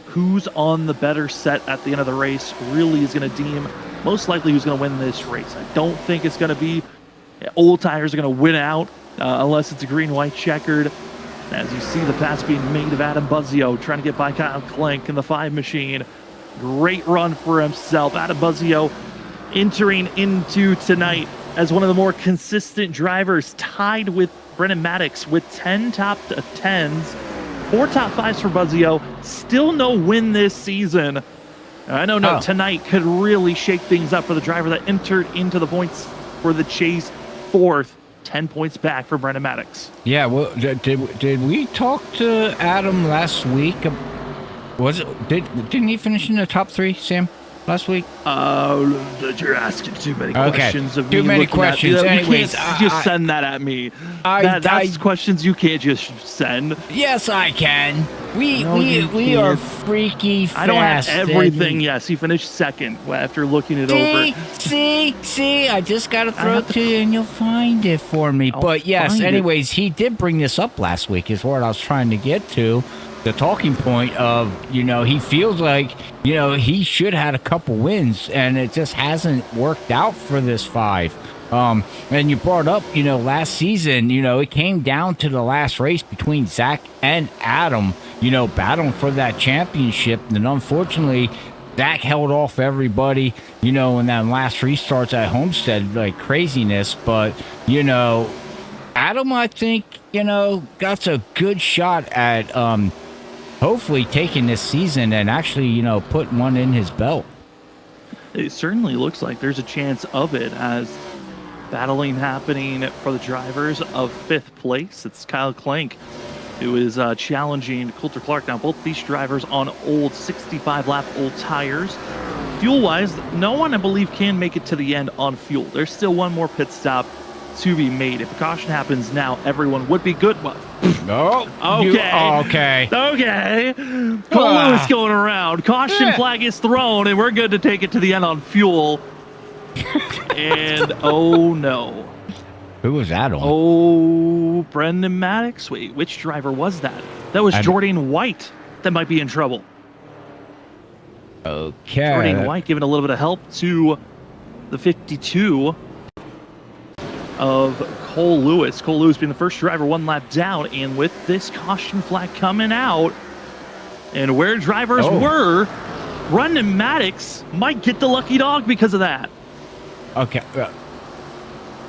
who's on the better set at the end of the race really is going to deem most likely who's going to win this race. I don't think it's going to be old tires are going to win out unless it's a green-white checkered. As you see the pass being made of Adam Buzzio, trying to get by Kyle Clank in the 5 machine. Great run for himself. Adam Buzzio entering into tonight as one of the more consistent drivers, tied with Brennan Maddox with 10 top 10s, 4 top 5s for Buzzio. Still no win this season. I know tonight could really shake things up for the driver that entered into the points for the chase 4th. 10 points back for Brennan Maddox. Yeah, well, did we talk to Adam last week? Didn't he finish in the top 3, Sam, last week? You're asking too many questions of me. Too many questions. Anyways, you can't just send that at me. That's questions you can't just send. Yes, I can. We are freaky fast. I don't have everything. Yes, he finished 2nd after looking it over. See, I just got to throw it to you and you'll find it for me. But yes, anyways, he did bring this up last week is what I was trying to get to. The talking point of, he feels like, he should have had a couple wins and it just hasn't worked out for this 5. And you brought up, last season, it came down to the last race between Zach and Adam, battling for that championship. And unfortunately, Zach held off everybody, in that last restarts at Homestead, like craziness. But, Adam, I think, got a good shot at, hopefully taking this season and actually, putting one in his belt. It certainly looks like there's a chance of it as battling happening for the drivers of 5th place. It's Kyle Clank who is challenging Coulter Clark. Now, both these drivers on old 65-lap old tires. Fuel-wise, no one, I believe, can make it to the end on fuel. There's still one more pit stop to be made. If a caution happens now, everyone would be good. Well, no. Okay. Cole Lewis going around. Caution flag is thrown, and we're good to take it to the end on fuel. And oh no. Who was that on? Oh, Brendan Maddox. Wait, which driver was that? That was Jordan White. That might be in trouble. Okay. Jordan White giving a little bit of help to the 52 of Cole Lewis. Cole Lewis being the first driver 1 lap down, and with this caution flag coming out, and where drivers were, Brendan Maddox might get the lucky dog because of that. Okay.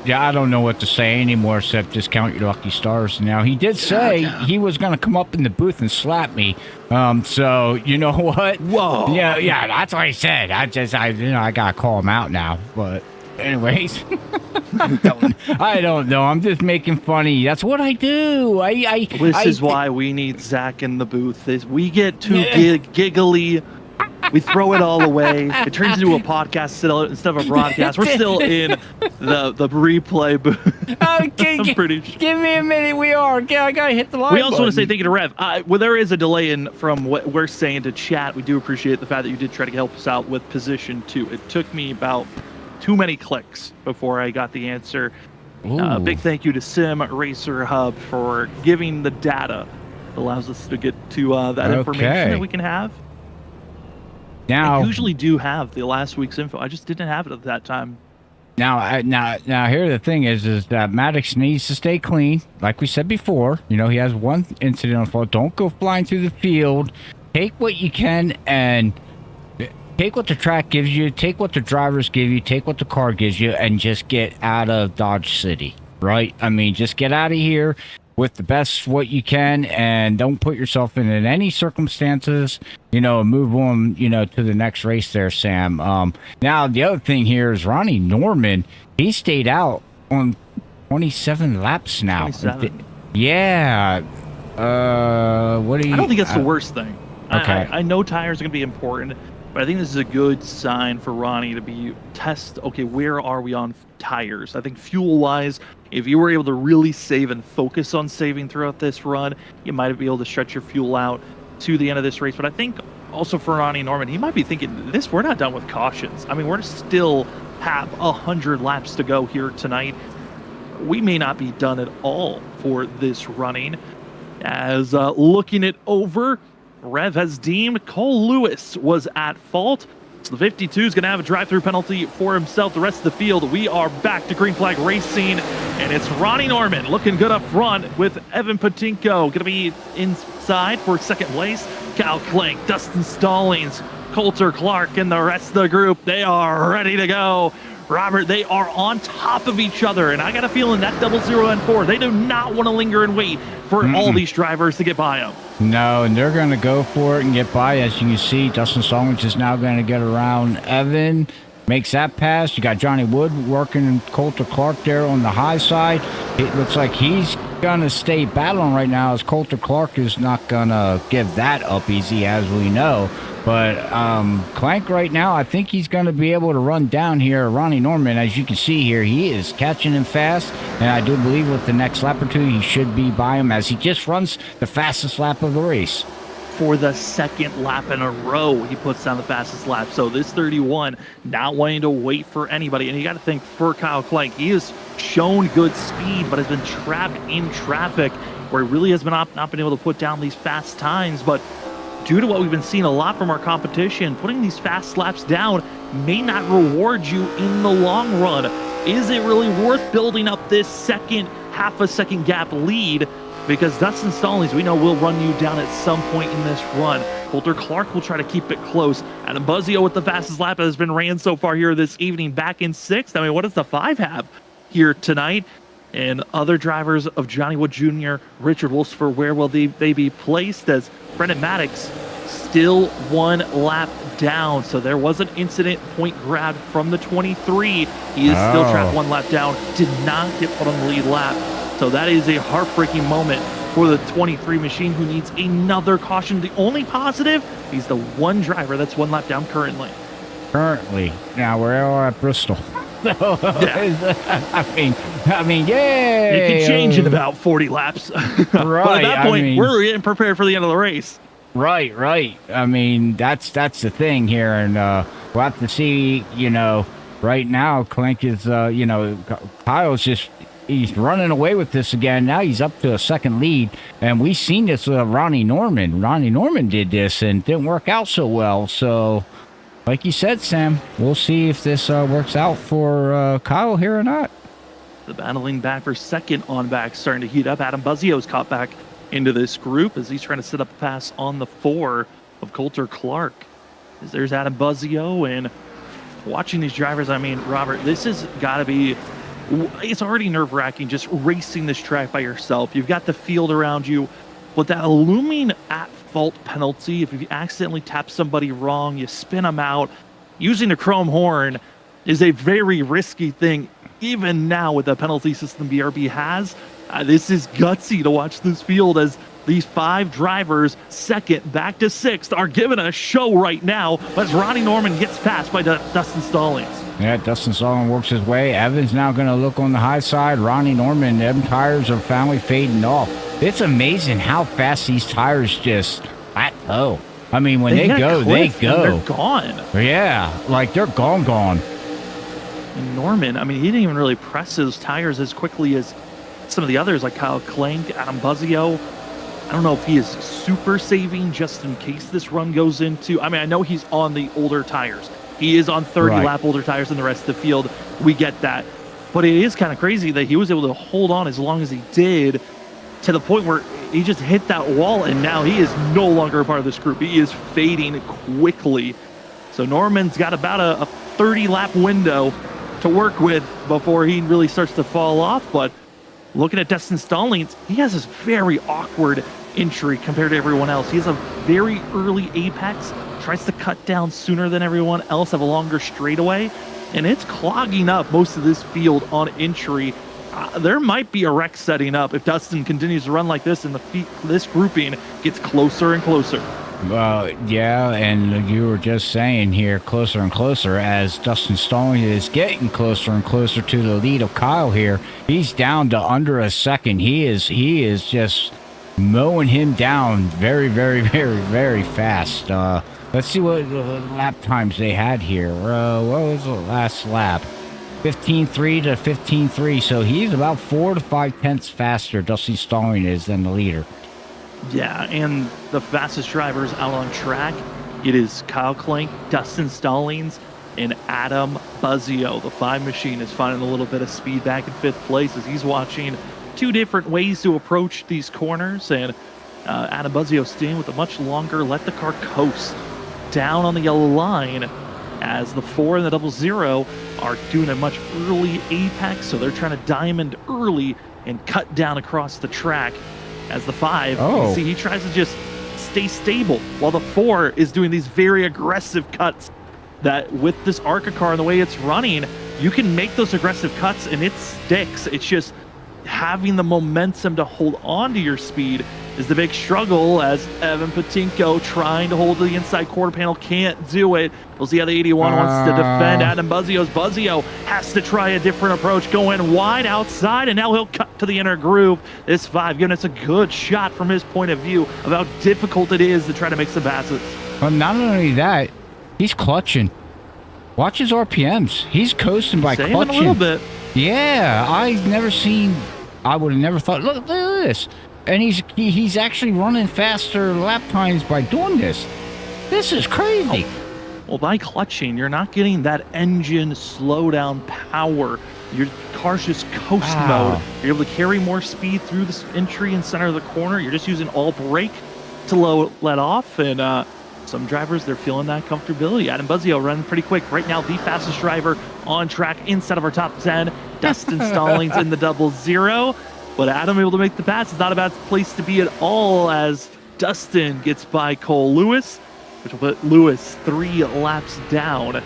Yeah, I don't know what to say anymore except just count your lucky stars. Now, he did say he was going to come up in the booth and slap me. So, you know what? Whoa. Yeah, that's what he said. I got to call him out now. But anyways, I don't know. I'm just making funny. That's what I do. This is why we need Zach in the booth. We get too giggly. We throw it all away. It turns into a podcast instead of a broadcast. We're still in the replay booth. Okay, I'm pretty sure. Give me a minute. We are. I got to hit the line. We also want to say thank you to Rev. Well, there is a delay from what we're saying to chat. We do appreciate the fact that you did try to help us out with position 2. It took me about too many clicks before I got the answer. Big thank you to Sim Racer Hub for giving the data that allows us to get to that information that we can have. Now, I usually do have the last week's info. I just didn't have it at that time. Now, here the thing is that Maddox needs to stay clean. Like we said before, he has one incident on fault. Don't go flying through the field. Take what you can and take what the track gives you. Take what the drivers give you. Take what the car gives you, and just get out of Dodge City. Right? I mean, just get out of here with the best what you can, and don't put yourself in any circumstances, move on, to the next race there, Sam. Now, the other thing here is Ronnie Norman, he stayed out on 27 laps now. 27. Yeah. What do you... I don't think that's the worst thing. Okay. I know tires are going to be important, but I think this is a good sign for Ronnie to test, okay, where are we on tires? I think fuel-wise, if you were able to really save and focus on saving throughout this run, you might be able to stretch your fuel out to the end of this race. But I think also for Ronnie Norman, he might be thinking, we're not done with cautions. I mean, we're still have 100 laps to go here tonight. We may not be done at all for this running. As looking it over, Rev has deemed Cole Lewis was at fault. So the 52 is going to have a drive-through penalty for himself. The rest of the field, we are back to green flag racing, and it's Ronnie Norman looking good up front with Evan Patinko going to be inside for second place. Kyle Clank, Dustin Stallings, Coulter Clark and the rest of the group, they are ready to go. Robert, they are on top of each other, and I got a feeling that 00 and 4, they do not want to linger and wait for all these drivers to get by them. No, and they're going to go for it and get by. As you can see, Dustin Stallings is now going to get around Evan. Makes that pass. You got Johnny Wood working Coulter Clark there on the high side. It looks like he's going to stay battling right now, as Coulter Clark is not going to give that up easy, as we know. But Clank right now, I think he's going to be able to run down here Ronnie Norman. As you can see here, he is catching him fast. And I do believe with the next lap or two, he should be by him, as he just runs the fastest lap of the race. For the second lap in a row, he puts down the fastest lap. So this 31, not wanting to wait for anybody. And you got to think, for Kyle Clank, he has shown good speed, but has been trapped in traffic where he really has been not been able to put down these fast times. But due to what we've been seeing a lot from our competition, putting these fast laps down may not reward you in the long run. Is it really worth building up this half a second gap lead? Because Dustin Stallings, we know, will run you down at some point in this run. Coulter Clark will try to keep it close. Adam Buzzio with the fastest lap that has been ran so far here this evening, back in 6th. I mean, what does the 5 have here tonight? And other drivers of Johnny Wood Jr., Richard Wolfsfer, where will they be placed? As Brendan Maddox still 1 lap down. So there was an incident point grab from the 23. He is still trapped 1 lap down. Did not get put on the lead lap. So that is a heartbreaking moment for the 23 machine, who needs another caution. The only positive, he's the one driver that's 1 lap down currently. Now we're all at Bristol. So, yeah. I mean, yay! It can change in about 40 laps. Right. But at that point, we're getting prepared for the end of the race. Right. I mean, that's the thing here, and we'll have to see. Right now, Clank is, Kyle's just. He's running away with this again. Now he's up to a second lead, and we've seen this with Ronnie Norman. Ronnie Norman did this and didn't work out so well. So, like you said, Sam, we'll see if this works out for Kyle here or not. The battling back for second on back starting to heat up. Adam Buzzio's caught back into this group as he's trying to set up a pass on the 4 of Coulter Clark. As there's Adam Buzzio, and watching these drivers, I mean, Robert, this has got to be... It's already nerve-wracking just racing this track by yourself. You've got the field around you, but that looming at-fault penalty, if you accidentally tap somebody wrong, you spin them out, using the chrome horn is a very risky thing, even now with the penalty system BRB has. This is gutsy to watch this field as these 5 drivers, second back to 6th, are giving a show right now as Ronnie Norman gets passed by Dustin Stallings. Yeah, Dustin Stallings works his way. Evans now going to look on the high side. Ronnie Norman, them tires are finally fading off. It's amazing how fast these tires just plateau. I mean, when they go, they go. They're gone. Yeah, like they're gone. And Norman, I mean, he didn't even really press his tires as quickly as some of the others, like Kyle Clank, Adam Buzzio. I don't know if he is super saving just in case this run goes into... I mean, I know he's on the older tires. He is on 30-lap older tires than the rest of the field. We get that. But it is kind of crazy that he was able to hold on as long as he did, to the point where he just hit that wall, and now he is no longer a part of this group. He is fading quickly. So Norman's got about a 30-lap window to work with before he really starts to fall off. But looking at Dustin Stallings, he has this very awkward entry compared to everyone else. He has a very early apex, tries to cut down sooner than everyone else, have a longer straightaway, and it's clogging up most of this field on entry. There might be a wreck setting up if Dustin continues to run like this and this grouping gets closer and closer. Yeah, and you were just saying here, closer and closer, as Dustin Stallings is getting closer and closer to the lead of Kyle here. He's down to under a second. He is just mowing him down very, very, very, very fast. Let's see what lap times they had here. What was the last lap? 15.3 to 15.3. So he's about 4 to 5 tenths faster, Dustin Stallings is, than the leader. Yeah, and the fastest drivers out on track, it is Kyle Clank, Dustin Stallings, and Adam Buzzio. The 5 machine is finding a little bit of speed back in 5th place as he's watching 2 different ways to approach these corners, and Adam Buzzio staying with a much longer let the car coast down on the yellow line, as the 4 and the 00 are doing a much early apex, so they're trying to diamond early and cut down across the track. As the 5, you see, he tries to just stay stable, while the 4 is doing these very aggressive cuts that with this ARCA car and the way it's running, you can make those aggressive cuts and it sticks. It's just having the momentum to hold on to your speed is the big struggle, as Evan Patinko trying to hold the inside quarter panel can't do it. We'll see how the 81 wants to defend Adam Buzzio's. Buzzio has to try a different approach, going wide outside, and now he'll cut to the inner groove. This 5 giving us a good shot from his point of view of how difficult it is to try to make some passes. But not only that, he's clutching. Watch his RPMs. He's coasting by Saving clutching. a little bit. Yeah, I would have never thought, look at this. And he's actually running faster lap times by doing this. This is crazy. Well, by clutching, you're not getting that engine slowdown power. Your car's just coast mode. You're able to carry more speed through this entry and center of the corner. You're just using all brake to let off, and some drivers, they're feeling that comfortability. Adam Buzzio running pretty quick. Right now, the fastest driver on track inside of our top 10. Dustin Stallings in the 00. But Adam able to make the pass. It's not a bad place to be at all, as Dustin gets by Cole Lewis, which will put Lewis 3 laps down.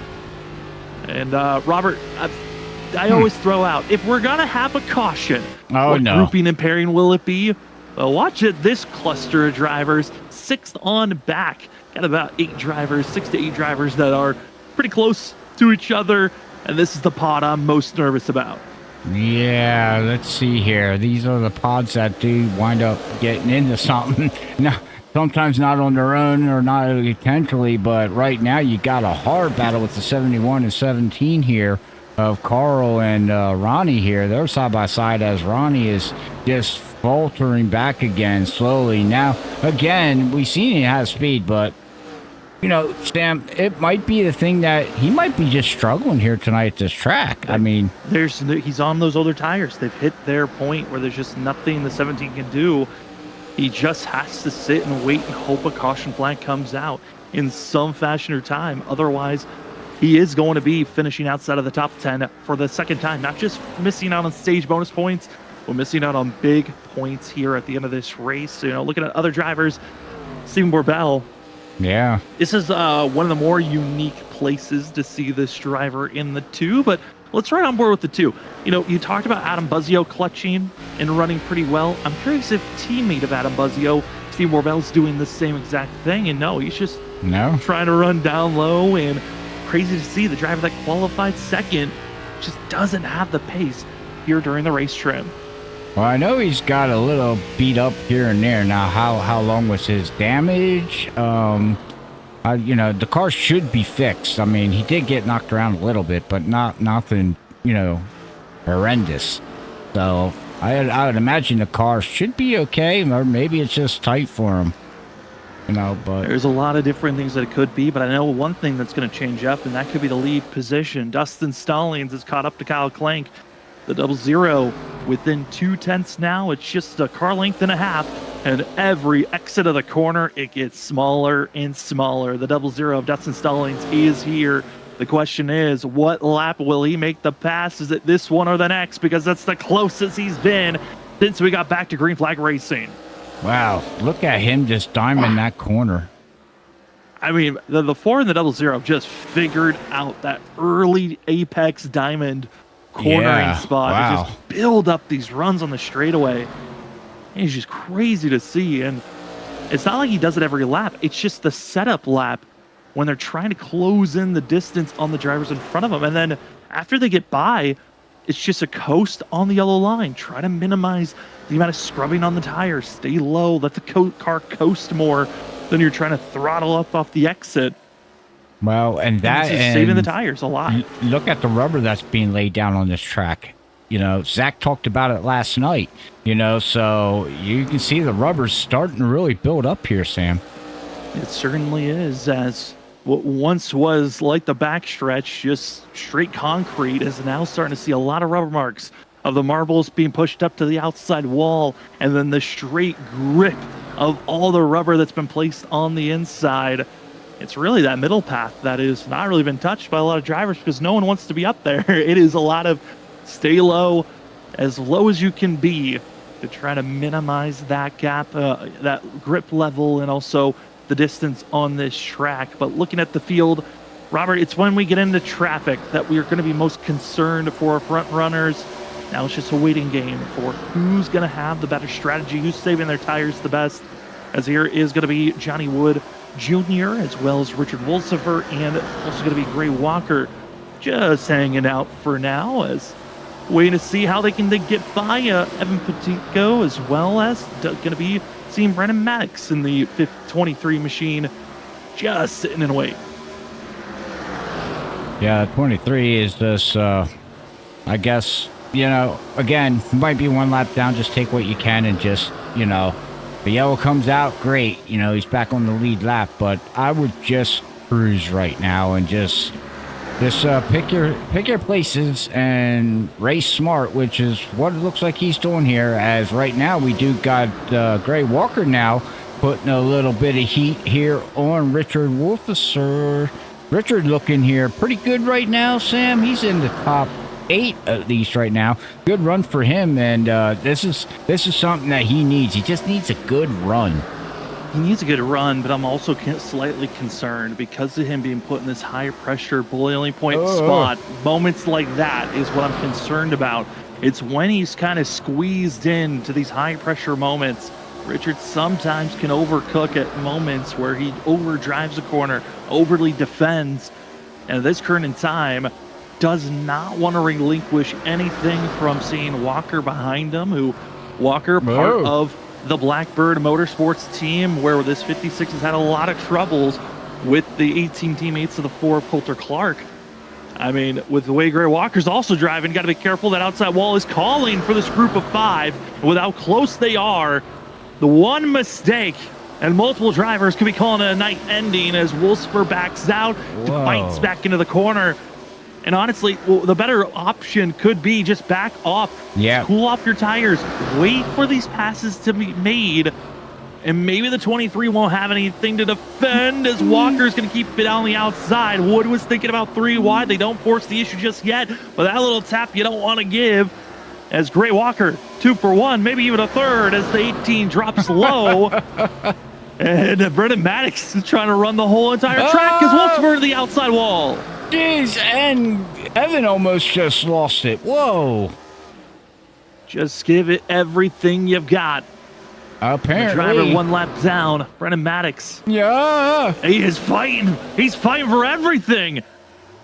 And Robert, I always throw out, if we're going to have a caution, what grouping and pairing will it be? Well, watch it. This cluster of drivers, 6th on back. Got about 8 drivers, 6 to 8 drivers that are pretty close to each other. And this is the pod I'm most nervous about. Yeah, let's see here. These are the pods that do wind up getting into something. Now, sometimes not on their own or not intentionally, but right now you got a hard battle with the 71 and 17 here of Carl and Ronnie here. They're side by side as Ronnie is just faltering back again slowly. Now, again, we've seen he has speed, but you know, Sam, it might be the thing that he might be just struggling here tonight at this track. I mean, he's on those older tires. They've hit their point where there's just nothing the 17 can do. He just has to sit and wait and hope a caution flag comes out in some fashion or time. Otherwise, he is going to be finishing outside of the top 10 for the second time. Not just missing out on stage bonus points, but missing out on big points here at the end of this race. You know, looking at other drivers, Stephen Borbell. Yeah. This is one of the more unique places to see this driver in the 2, but let's ride on board with the 2. You know, you talked about Adam Buzzio clutching and running pretty well. I'm curious if teammate of Adam Buzzio, Steve Borbell's doing the same exact thing, and no, he's just trying to run down low, and crazy to see the driver that qualified second just doesn't have the pace here during the race trim. Well, I know he's got a little beat up here and there. Now, how long was his damage? You know, the car should be fixed. I mean, he did get knocked around a little bit, but nothing, you know, horrendous. So I would imagine the car should be okay, or maybe it's just tight for him. You know, but there's a lot of different things that it could be, but I know one thing that's going to change up, and that could be the lead position. Dustin Stallings is caught up to Kyle Clank. The 00 within 2/10 now. It's just a car length and a half, and every exit of the corner, it gets smaller and smaller. The 00 of Dustin Stallings is here. The question is, what lap will he make the pass? Is it this one or the next? Because that's the closest he's been since we got back to green flag racing. Wow, look at him just diming that corner. I mean, the 4 and the 00 just figured out that early apex diamond cornering spot to just build up these runs on the straightaway. And it's just crazy to see. And it's not like he does it every lap. It's just the setup lap when they're trying to close in the distance on the drivers in front of them. And then after they get by, it's just a coast on the yellow line. Try to minimize the amount of scrubbing on the tires. Stay low. Let the car coast more than you're trying to throttle up off the exit. Well, and that is saving the tires a lot. Look at the rubber that's being laid down on this track. You know, Zach talked about it last night. You know, so you can see the rubber's starting to really build up here, Sam. It certainly is, as what once was like the backstretch, just straight concrete, is now starting to see a lot of rubber marks of the marbles being pushed up to the outside wall, and then the straight grip of all the rubber that's been placed on the inside. It's really that middle path that is not really been touched by a lot of drivers because no one wants to be up there. It is a lot of stay low as you can be to try to minimize that gap, that grip level, and also the distance on this track. But looking at the field, Robert, it's when we get into traffic that we are going to be most concerned for our front runners. Now it's just a waiting game for who's going to have the better strategy, who's saving their tires the best. As here is going to be Johnny Wood Jr. as well as Richard Wolsifer, and also going to be Gray Walker just hanging out for now, as waiting to see how they can get by Evan Patinko, as well as going to be seeing Brennan Maddox in the 23 machine just sitting and waiting. Yeah, 23 is this, I guess, again, might be one lap down. Just take what you can and just, the yellow comes out, great. He's back on the lead lap, but I would just cruise right now and just pick your places and race smart, which is what it looks like he's doing here. As right now we do got Gray Walker now putting a little bit of heat here on Richard Wolfiser. Richard looking here pretty good right now, Sam. He's in the top 8 at least right now. Good run for him, and this is something that he needs. He just needs a good run. He needs a good run, but I'm also slightly concerned because of him being put in this high pressure boiling point spot. Moments like that is what I'm concerned about. It's when he's kind of squeezed into these high pressure moments. Richard sometimes can overcook at moments where he overdrives a corner, overly defends, and at this current in time does not want to relinquish anything from seeing Walker behind him, who Walker, part of the Blackbird Motorsports team, where this 56 has had a lot of troubles with the 18 teammates of the 4 of Coulter Clark. I mean, with the way Gray Walker's also driving, got to be careful. That outside wall is calling for this group of 5. With how close they are, the one mistake and multiple drivers could be calling it a night ending as Wolfsburg backs out, bites back into the corner. And honestly, the better option could be just back off, cool off your tires, wait for these passes to be made, and maybe the 23 won't have anything to defend as Walker's going to keep it on the outside. Wood was thinking about 3 wide. They don't force the issue just yet, but that little tap you don't want to give. As Gray Walker, 2 for 1, maybe even a third as the 18 drops low. And Brennan Maddox is trying to run the whole entire track as Wolfsburg to the outside wall. Jeez, and Evan almost just lost it. Whoa. Just give it everything you've got. Apparently. The driver 1 lap down, Brennan Maddox. Yeah. He is fighting. He's fighting for everything.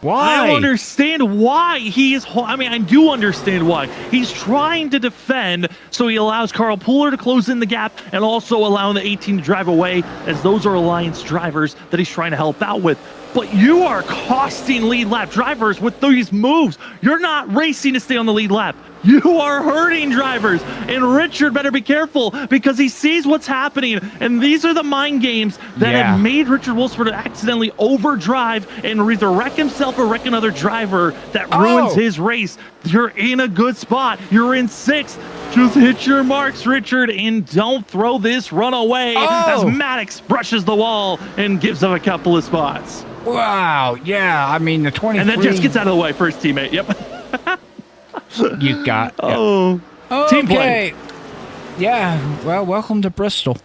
Why? I don't understand why he is. I do understand why. He's trying to defend, so he allows Carl Pooler to close in the gap and also allowing the 18 to drive away, as those are Alliance drivers that he's trying to help out with. But you are costing lead lap drivers with these moves. You're not racing to stay on the lead lap. You are hurting drivers. And Richard better be careful because he sees what's happening. And these are the mind games that have made Richard Wolfsburg accidentally overdrive and either wreck himself or wreck another driver that ruins his race. You're in a good spot. You're in 6th. Just hit your marks, Richard, and don't throw this run away as Maddox brushes the wall and gives him a couple of spots. Wow, yeah, I mean, the 23... And then just gets out of the way for his teammate, You got... Team play. Yeah, well, welcome to Bristol.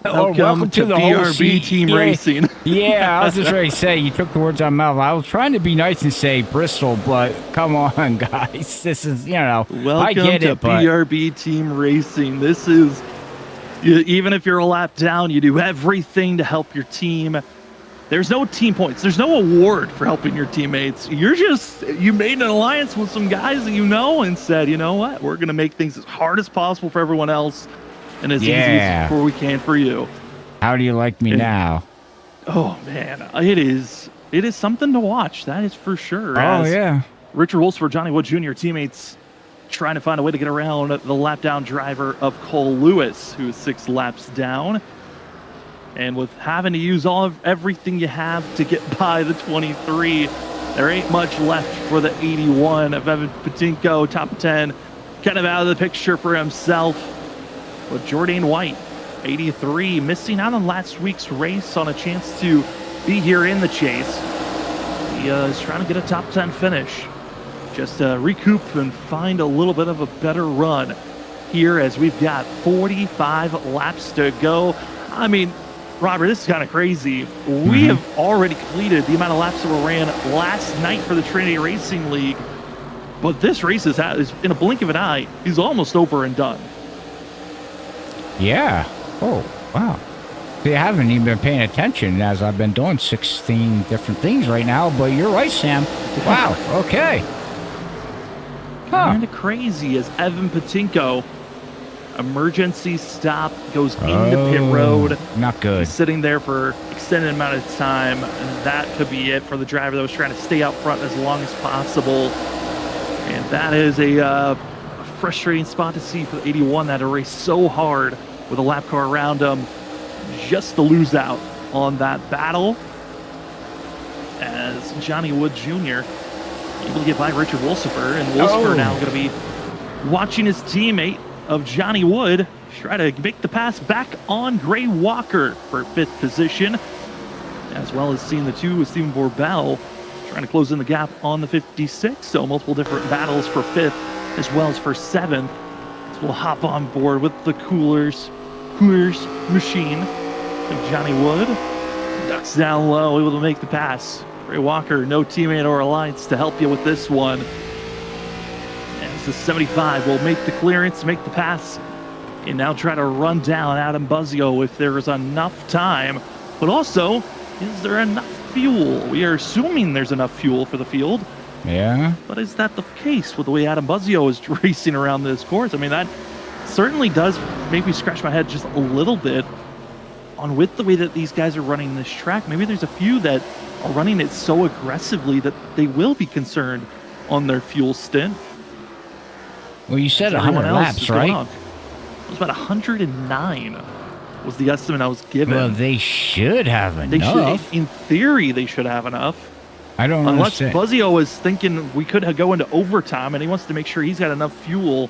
Welcome to the BRB team racing. Yeah, I was just ready to say, you took the words out of my mouth. I was trying to be nice and say Bristol, but come on, guys. This is, Welcome I get to it, but... BRB team racing. This is, even if you're a lap down, you do everything to help your team. There's no team points. There's no award for helping your teammates. You made an alliance with some guys that and said, you know what? We're going to make things as hard as possible for everyone else and as easy as we can for you. How do you like me now? Oh, man. It is something to watch. That is for sure. Richard Wolfsburg, Johnny Wood Jr. teammates trying to find a way to get around the lap down driver of Cole Lewis, who is 6 laps down. And with having to use everything you have to get by the 23, there ain't much left for the 81 of Evan Patinko, top 10, kind of out of the picture for himself. But Jordan White, 83, missing out on last week's race on a chance to be here in the chase. He is trying to get a top 10 finish. Just recoup and find a little bit of a better run here as we've got 45 laps to go. I mean, Robert, this is kind of crazy. We have already completed the amount of laps that were ran last night for the Trinity Racing League, but this race is in a blink of an eye, is almost over and done. Yeah. Oh, wow. See, I haven't even been paying attention as I've been doing 16 different things right now, but you're right, Sam. Wow. Okay. Kind of crazy as Evan Patinko, emergency stop, goes into pit road. Not good. He's sitting there for extended amount of time, and that could be it for the driver that was trying to stay out front as long as possible. And that is a frustrating spot to see for the 81 that raced so hard with a lap car around him just to lose out on that battle. As Johnny Wood Jr. able to get by Richard Wolsifer, and Wolsifer now going to be watching his teammate of Johnny Wood try to make the pass back on Gray Walker for 5th position, as well as seeing the two with Stephen Borbell trying to close in the gap on the 56. So multiple different battles for 5th as well as for 7th. So we'll hop on board with the Coolers machine of Johnny Wood. Ducks down low, able to make the pass. Gray Walker, no teammate or alliance to help you with this one. As the 75 will make the clearance, make the pass, and now try to run down Adam Buzzio if there is enough time. But also, is there enough fuel? We are assuming there's enough fuel for the field. Yeah. But is that the case with the way Adam Buzzio is racing around this course? I mean, that certainly does make me scratch my head just a little bit on with the way that these guys are running this track. Maybe there's a few that are running it so aggressively that they will be concerned on their fuel stint. Well, you said 100 laps, right? It was about 109 was the estimate I was given. Well, they should have enough. In theory, they should have enough. I don't Unless understand. Buzzio was thinking we could go into overtime, and he wants to make sure he's got enough fuel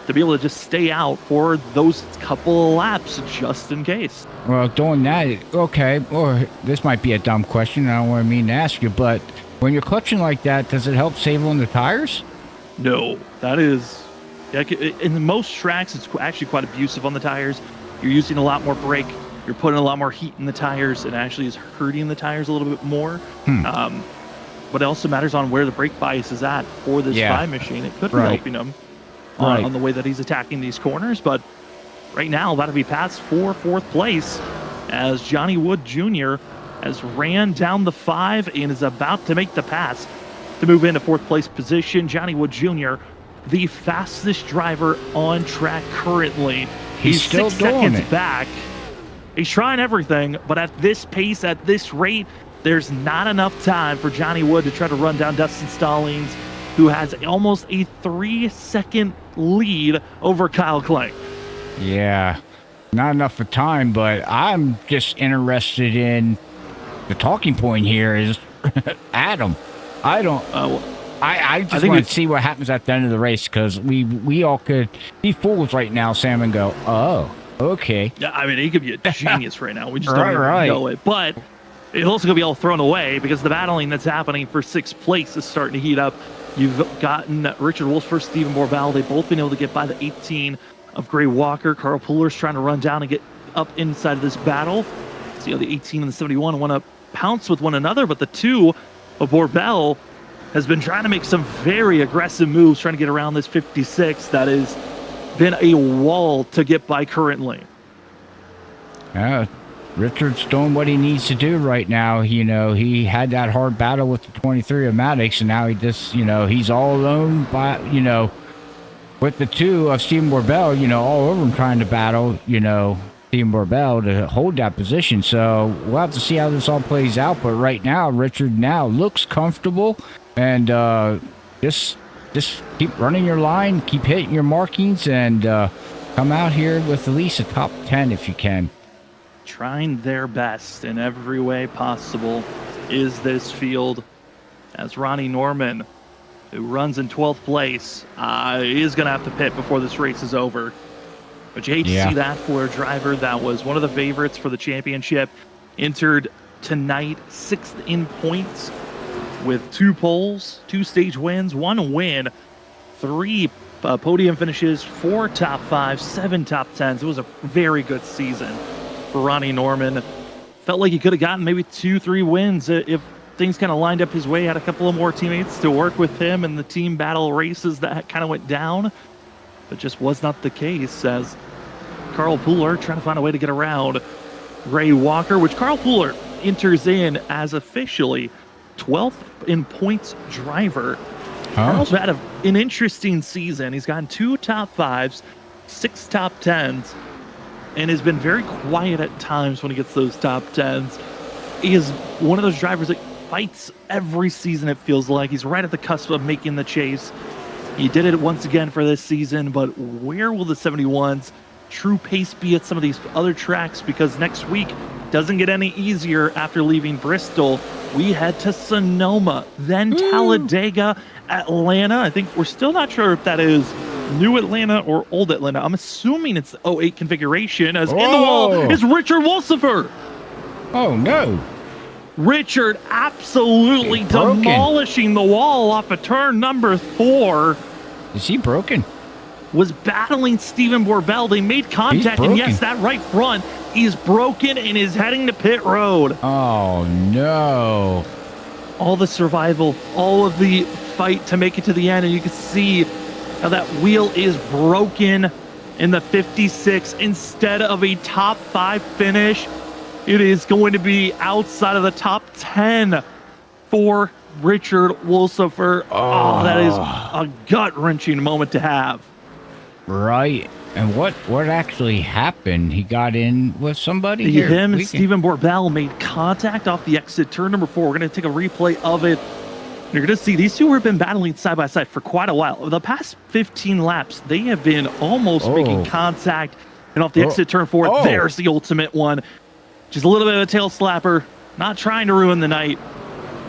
to be able to just stay out for those couple of laps just in case. Well, doing that, okay, or this might be a dumb question, I don't want to mean to ask you, but when you're clutching like that, does it help save on the tires? No, that is... In most tracks, it's actually quite abusive on the tires. You're using a lot more brake. You're putting a lot more heat in the tires. It actually is hurting the tires a little bit more. But it also matters on where the brake bias is at for this 5 machine. It could be helping him on the way that he's attacking these corners. But right now, that'll be passed for 4th place as Johnny Wood Jr. has ran down the 5 and is about to make the pass to move into 4th place position. Johnny Wood Jr., the fastest driver on track currently. He's still 6 doing seconds it. back. He's trying everything, but at this pace, at this rate, there's not enough time for Johnny Wood to try to run down Dustin Stallings, who has almost a 3-second lead over Kyle Klang. Yeah, not enough of time, but I'm just interested in the talking point here is Adam. I don't... I just want to see what happens at the end of the race, because we all could be fools right now, Sam, and go, oh, okay. Yeah, I mean, he could be a genius right now. We just don't even know it. But it's also going to be all thrown away because the battling that's happening for 6th place is starting to heat up. You've gotten Richard Wolfer, Stephen Borbell. They've both been able to get by the 18 of Gray Walker. Carl Puller's trying to run down and get up inside of this battle. See how the 18 and the 71 want to pounce with one another, but the 2 of Borbell has been trying to make some very aggressive moves, trying to get around this 56 that has been a wall to get by currently. Richard's doing what he needs to do right now. You know, he had that hard battle with the 23 of Maddox, and now he just, you know, he's all alone by, you know, with the 2 of Stephen Borbell, you know, all over him trying to battle, you know, Stephen Borbell to hold that position. So we'll have to see how this all plays out. But right now, Richard now looks comfortable. And just keep running your line, keep hitting your markings, and come out here with at least a top 10 if you can. Trying their best in every way possible is this field, as Ronnie Norman, who runs in 12th place, is going to have to pit before this race is over. But you hate to see that for a driver that was one of the favorites for the championship, entered tonight, 6th in points with 2 poles, 2 stage wins, 1 win, 3 podium finishes, 4 top 5s, 7 top 10s. It was a very good season for Ronnie Norman. Felt like he could have gotten maybe 2-3 wins if things kind of lined up his way. Had a couple of more teammates to work with him in the team battle races that kind of went down, but just was not the case as Carl Pooler trying to find a way to get around Ray Walker, which Carl Pooler enters in as officially 12th in points driver. Carl's had an interesting season. He's gotten 2 top 5s, 6 top 10s, and has been very quiet at times when he gets those top 10s. He is one of those drivers that fights every season, it feels like. He's right at the cusp of making the chase. He did it once again for this season, but where will the 71's true pace be at some of these other tracks? Because next week doesn't get any easier after leaving Bristol. We head to Sonoma, then Talladega, Atlanta. I think we're still not sure if that is new Atlanta or old Atlanta. I'm assuming it's the 08 configuration, as in the wall is Richard Wolsifer. Oh, no. Richard absolutely demolishing the wall off of turn number 4. Is he broken? Was battling Stephen Borbell. They made contact, and yes, that right front is broken and is heading to pit road. Oh, no. All the survival, all of the fight to make it to the end, and you can see how that wheel is broken in the 56. Instead of a top 5 finish, it is going to be outside of the top 10 for Richard Wolsifer. Oh, that is a gut-wrenching moment to have. Right. And what actually happened? He got in with somebody? Him and Stephen Borbell made contact off the exit, turn number 4. We're going to take a replay of it. You're going to see these two have been battling side by side for quite a while. Over the past 15 laps, they have been almost making contact. And off the exit, turn 4, there's the ultimate one. Just a little bit of a tail slapper, not trying to ruin the night.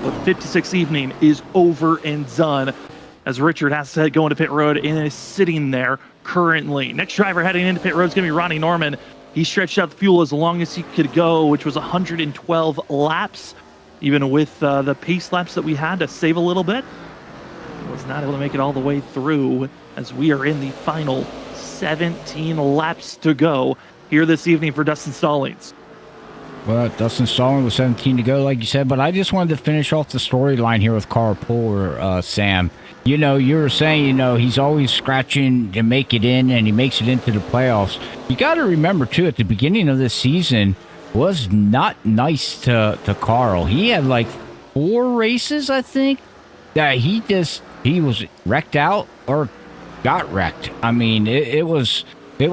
But the 56th evening is over and done, as Richard has to go into pit road and is sitting there currently. Next driver heading into pit road is going to be Ronnie Norman. He stretched out the fuel as long as he could go, which was 112 laps. Even with the pace laps that we had to save a little bit, was not able to make it all the way through, as we are in the final 17 laps to go here this evening for Dustin Stallings. Well, Dustin Stallings with 17 to go, like you said, but I just wanted to finish off the storyline here with Carl Pooler, Sam. You know, you were saying, you know, he's always scratching to make it in, and he makes it into the playoffs. You got to remember, too, at the beginning of this season was not nice to Carl. He had like 4 races, I think, that he was wrecked out or got wrecked. I mean, it was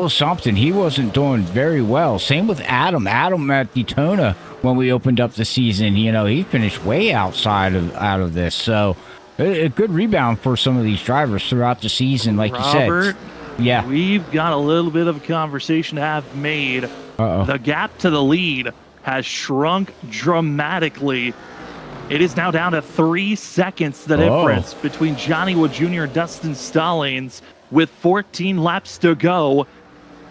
something. He wasn't doing very well. Same with Adam. Adam at Daytona, when we opened up the season, you know, he finished way out of this. So a good rebound for some of these drivers throughout the season, like Robert, you said. Yeah, we've got a little bit of a conversation to have made. The gap to the lead has shrunk dramatically. It is now down to 3 seconds, the difference between Johnny Wood Jr. and Dustin Stallings with 14 laps to go.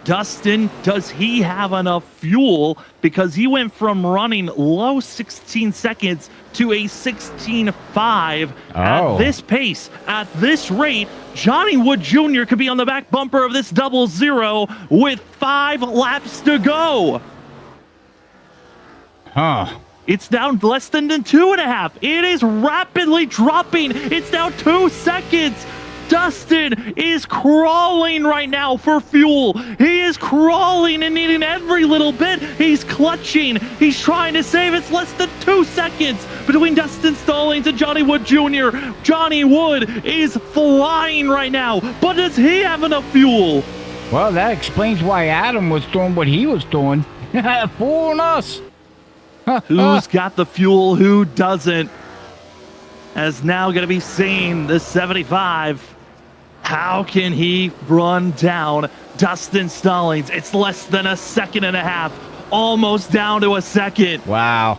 Dustin, does he have enough fuel? Because he went from running low 16 seconds to a 16.5 at this pace, at this rate. Johnny Wood Jr. could be on the back bumper of this 00 with 5 laps to go. It's down less than 2.5. It is rapidly dropping. It's now 2 seconds. Dustin is crawling right now for fuel. He is crawling and needing every little bit. He's clutching. He's trying to save. It's less than 2 seconds between Dustin Stallings and Johnny Wood Jr. Johnny Wood is flying right now, but does he have enough fuel? Well, that explains why Adam was doing what he was doing. Fooling us. Who's got the fuel? Who doesn't? As now going to be seeing the 75. How can he run down Dustin Stallings? It's less than 1.5 seconds, almost down to 1 second. Wow.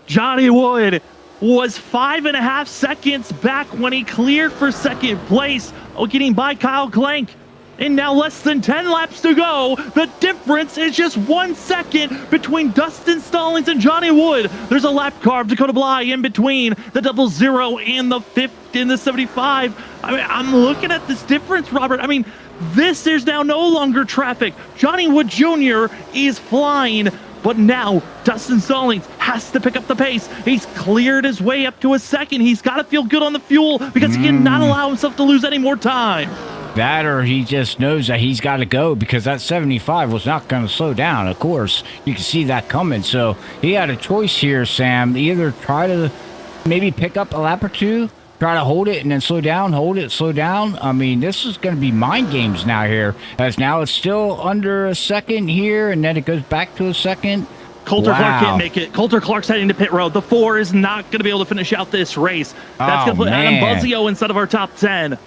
Johnny Wood was 5.5 seconds back when he cleared for second place, getting by Kyle Glenk. And now less than 10 laps to go. The difference is just 1 second between Dustin Stallings and Johnny Wood. There's a lap car of Dakota Bly in between the 00 and the 50 and the 75. I mean, I'm looking at this difference, Robert. I mean, there's now no longer traffic. Johnny Wood Jr. is flying, but now Dustin Stallings has to pick up the pace. He's cleared his way up to a second. He's got to feel good on the fuel because he cannot allow himself to lose any more time. That, or he just knows that he's got to go because that 75 was not going to slow down. Of course, you can see that coming. So he had a choice here, Sam. Either try to maybe pick up a lap or two, try to hold it and then slow down, hold it, slow down. I mean, this is going to be mind games now here, as now it's still under a second here, and then it goes back to a second. Coulter Clark can't make it. Coulter Clark's heading to pit road. The 4 is not going to be able to finish out this race. That's going to put Adam Buzzio inside of our top 10.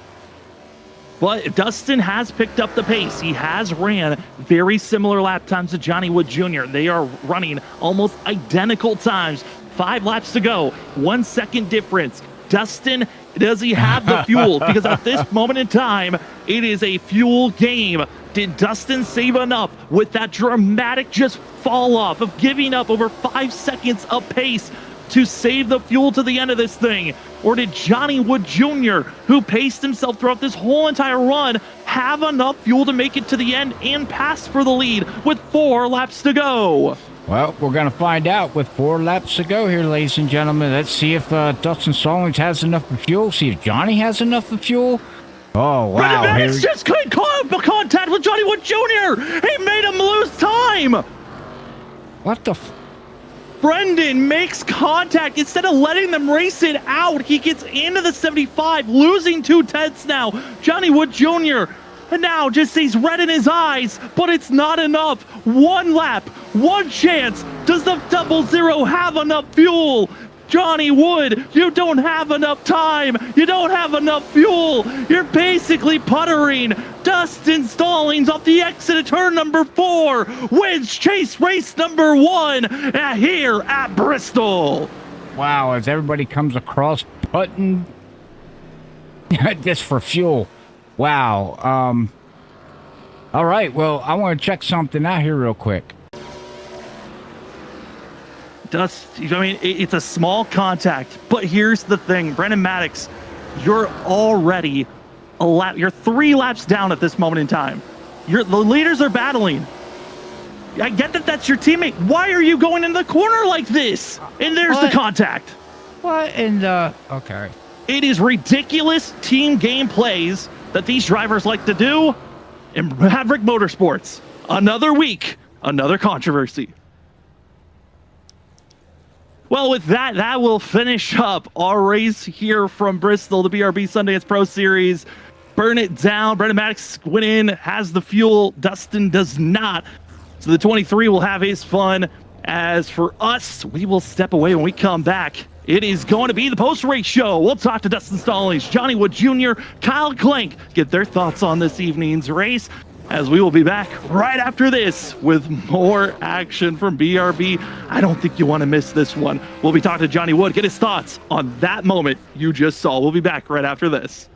But Dustin has picked up the pace. He has ran very similar lap times to Johnny Wood Jr. They are running almost identical times. 5 laps to go. 1 second difference. Dustin, does he have the fuel? Because at this moment in time, it is a fuel game. Did Dustin save enough with that dramatic just fall off of giving up over 5 seconds of pace to save the fuel to the end of this thing? Or did Johnny Wood Jr., who paced himself throughout this whole entire run, have enough fuel to make it to the end and pass for the lead with 4 laps to go? Well, we're going to find out with 4 laps to go here, ladies and gentlemen. Let's see if Dustin Stallings has enough fuel. See if Johnny has enough fuel. Oh, wow. Brendan Maddox just couldn't contact with Johnny Wood Jr. He made him lose time. What the Brendan makes contact. Instead of letting them race it out, he gets into the 75, losing 2 tenths now. Johnny Wood Jr. And now just sees red in his eyes, but it's not enough. 1 lap, 1 chance. Does the 00 have enough fuel? Johnny Wood, you don't have enough time. You don't have enough fuel. You're basically puttering. Dustin Stallings off the exit of turn number 4 wins chase race number 1 here at Bristol. Wow, as everybody comes across putting just for fuel. Wow. All right, well, I want to check something out here real quick. It's a small contact, but here's the thing, Brendan Maddox, you're already you're 3 laps down at this moment in time. The leaders are battling. I get that that's your teammate. Why are you going in the corner like this? And there's the contact. What in the... Okay. It is ridiculous team game plays that these drivers like to do in Maverick Motorsports. Another week, another controversy. Well, with that, that will finish up our race here from Bristol, the BRB Sundance Pro Series. Burn it down. Brendan Maddox went in, has the fuel. Dustin does not. So the 23 will have his fun. As for us, we will step away when we come back. It is going to be the post-race show. We'll talk to Dustin Stallings, Johnny Wood Jr., Kyle Clank, get their thoughts on this evening's race, as we will be back right after this with more action from BRB. I don't think you want to miss this one. We'll be talking to Johnny Wood, get his thoughts on that moment you just saw. We'll be back right after this.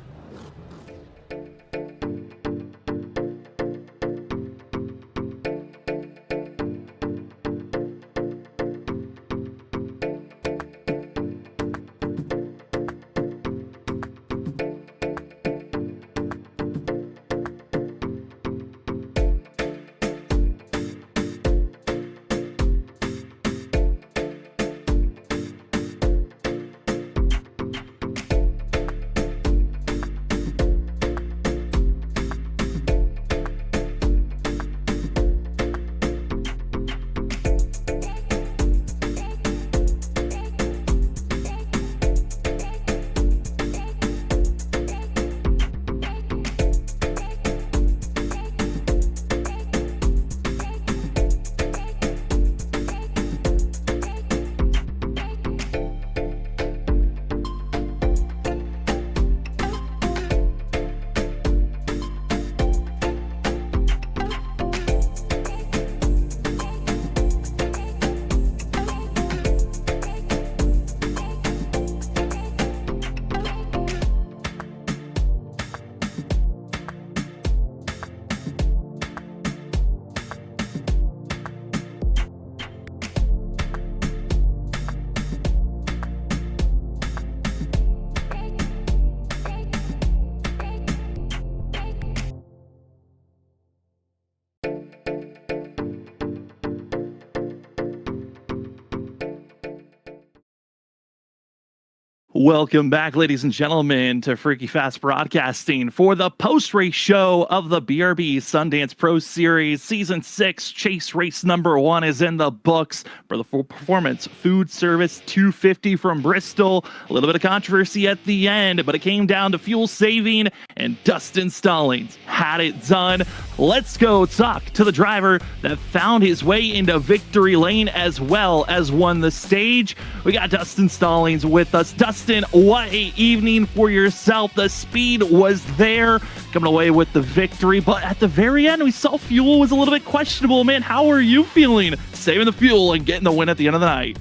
Welcome back, ladies and gentlemen, to Freaky Fast Broadcasting for the post-race show of the BRB Sundance Pro Series. Season 6, chase race number 1 is in the books for the full performance food service 250 from Bristol. A little bit of controversy at the end, but it came down to fuel saving, and Dustin Stallings had it done. Let's go talk to the driver that found his way into victory lane as well as won the stage. We got Dustin Stallings with us. Dustin, what a evening for yourself. The speed was there, coming away with the victory, but at the very end, we saw fuel was a little bit questionable. Man, how are you feeling saving the fuel and getting the win at the end of the night?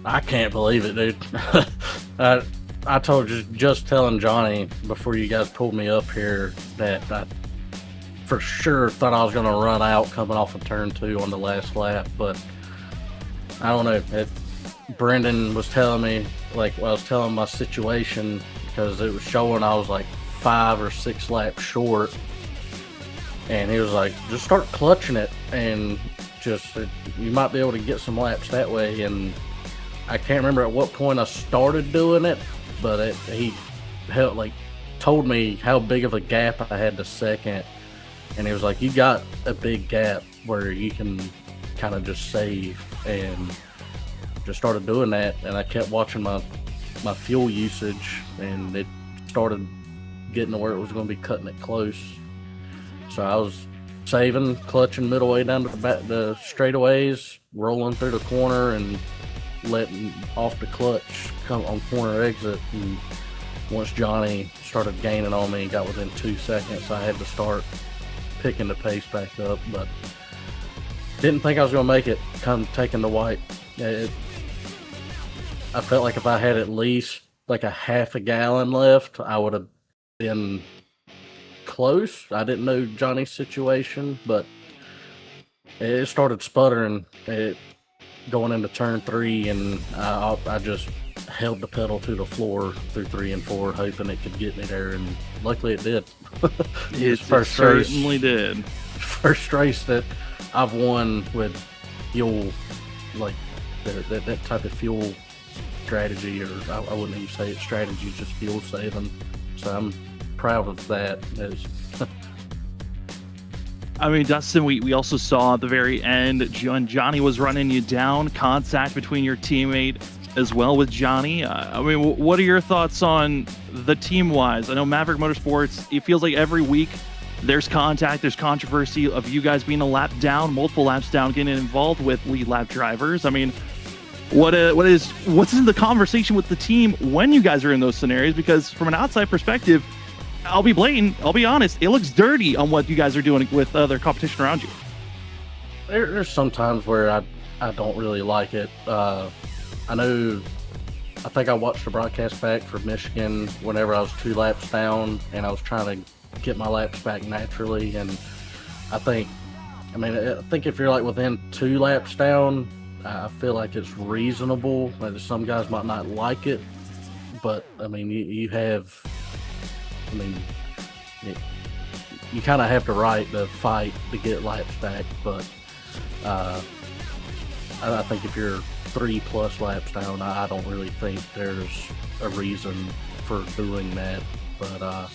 I can't believe it, dude. I told you, just telling Johnny before you guys pulled me up here, that I for sure thought I was going to run out coming off of turn 2 on the last lap, but I don't know. Brendan was telling me, like, I was telling my situation, because it was showing I was like 5 or 6 laps short, and he was like, just start clutching it, and you might be able to get some laps that way. And I can't remember at what point I started doing it, but he told me how big of a gap I had to second, and he was like, you got a big gap where you can kind of just save, and just started doing that. And I kept watching my fuel usage, and it started getting to where it was going to be cutting it close. So I was saving, clutching middle way down to the straightaways, rolling through the corner, and letting off the clutch come on corner exit. And once Johnny started gaining on me, got within 2 seconds, I had to start picking the pace back up. But didn't think I was going to make it, come taking the white. I felt like if I had at least like a half a gallon left, I would have been close. I didn't know Johnny's situation, but it started sputtering going into turn 3, and I just held the pedal to the floor through 3 and 4, hoping it could get me there, and luckily it did. It certainly did. First race that I've won with fuel, like that type of fuel strategy, or I wouldn't even say it's strategy, just fuel saving. So I'm proud of that. I mean, Dustin, we also saw at the very end, Johnny was running you down, contact between your teammate as well with Johnny. I mean, what are your thoughts on the team-wise? I know Maverick Motorsports, it feels like every week there's contact, there's controversy of you guys being a lap down, multiple laps down, getting involved with lead lap drivers. I mean, what's in the conversation with the team when you guys are in those scenarios? Because from an outside perspective, I'll be blatant, I'll be honest, it looks dirty on what you guys are doing with other competition around you. There's some times where I don't really like it. I think I watched the broadcast back for Michigan whenever I was 2 laps down, and I was trying to get my laps back naturally. And I think if you're like within 2 laps down, I feel like it's reasonable. Some guys might not like it, but I mean, you kind of have to right the fight to get laps back. But I think if you're 3+ laps down, I don't really think there's a reason for doing that. But I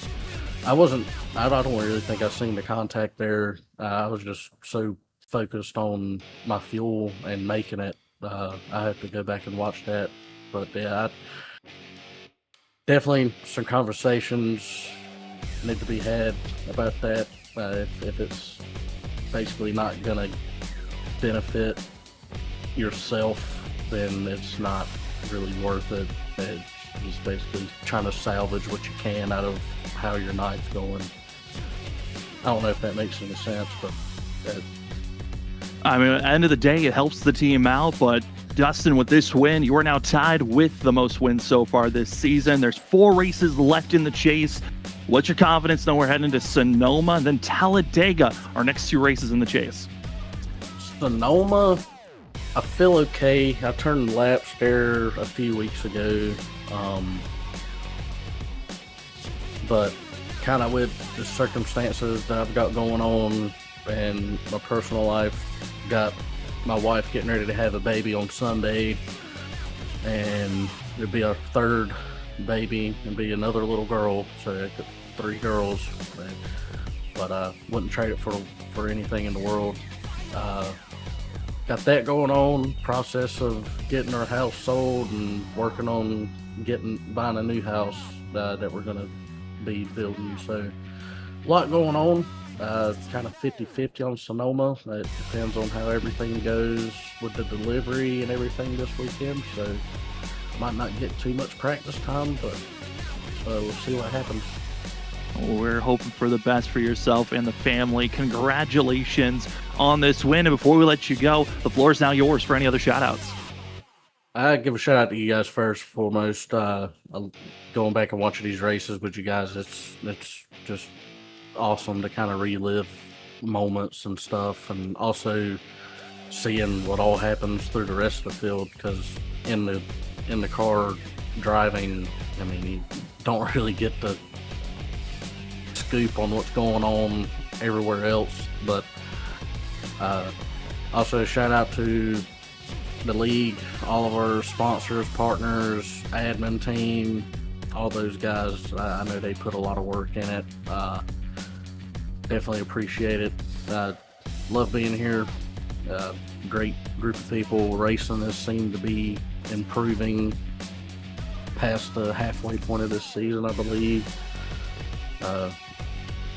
don't really think I seen the contact there. I was just so focused on my fuel and making it. I have to go back and watch that. But yeah, definitely some conversations need to be had about that. If it's basically not gonna benefit yourself, then it's not really worth it. It's just basically trying to salvage what you can out of how your night's going. I don't know if that makes any sense, but I mean, at the end of the day, it helps the team out. But Dustin, with this win, you are now tied with the most wins so far this season. There's 4 races left in the chase. What's your confidence? Now we're heading to Sonoma and then Talladega, our next 2 races in the chase. Sonoma, I feel okay. I turned laps there a few weeks ago, but kind of with the circumstances that I've got going on and my personal life, got my wife getting ready to have a baby on Sunday, and it'll be our 3rd baby and be another little girl. So I got 3 girls, but I wouldn't trade it for anything in the world. Got that going on. Process of getting our house sold and working on buying a new house that we're gonna be building. So a lot going on. Kind of 50-50 on Sonoma. It depends on how everything goes with the delivery and everything this weekend. So might not get too much practice time, but we'll see what happens. We're hoping for the best for yourself and the family. Congratulations on this win. And before we let you go, the floor is now yours for any other shout-outs. I give a shout out to you guys first and foremost. Going back and watching these races with you guys, it's just awesome to kind of relive moments and stuff, and also seeing what all happens through the rest of the field, because in the car driving, I mean, you don't really get the scoop on what's going on everywhere else. But also shout out to the league, all of our sponsors, partners, admin team, all those guys. I know they put a lot of work in it. Definitely appreciate it. Love being here. Great group of people. Racing has seemed to be improving past the halfway point of this season, I believe.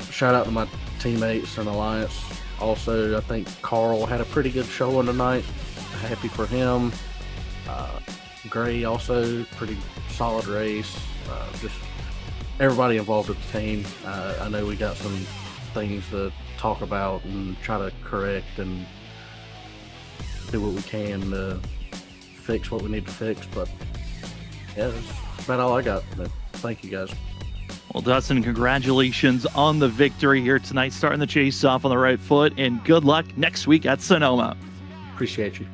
Shout out to my teammates and Alliance. Also, I think Carl had a pretty good showing tonight. Happy for him. Gray also, pretty solid race. Just everybody involved with the team. I know we got some things to talk about and try to correct and do what we can to fix what we need to fix, but yeah, that's about all I got. But thank you guys. Well, Dustin, congratulations on the victory here tonight, starting the chase off on the right foot, and good luck next week at Sonoma. Appreciate you.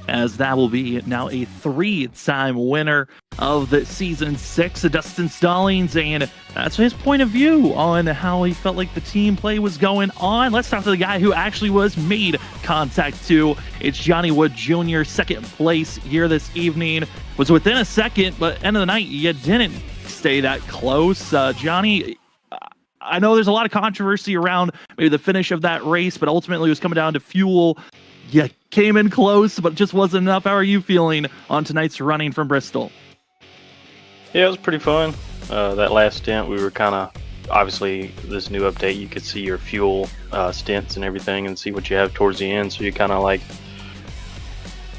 As that will be now a 3-time winner of the season 6 of Dustin Stallings, and that's his point of view on how he felt like the team play was going on. Let's talk to the guy who actually was made contact to. It's Johnny Wood Jr., second place here this evening. Was within a second, but end of the night, you didn't stay that close. Johnny, I know there's a lot of controversy around maybe the finish of that race, but ultimately it was coming down to fuel. You came in close, but just wasn't enough. How are you feeling on tonight's running from Bristol? Yeah, it was pretty fun. That last stint, we were kind of, obviously, this new update, you could see your fuel stints and everything and see what you have towards the end. So you're kind of like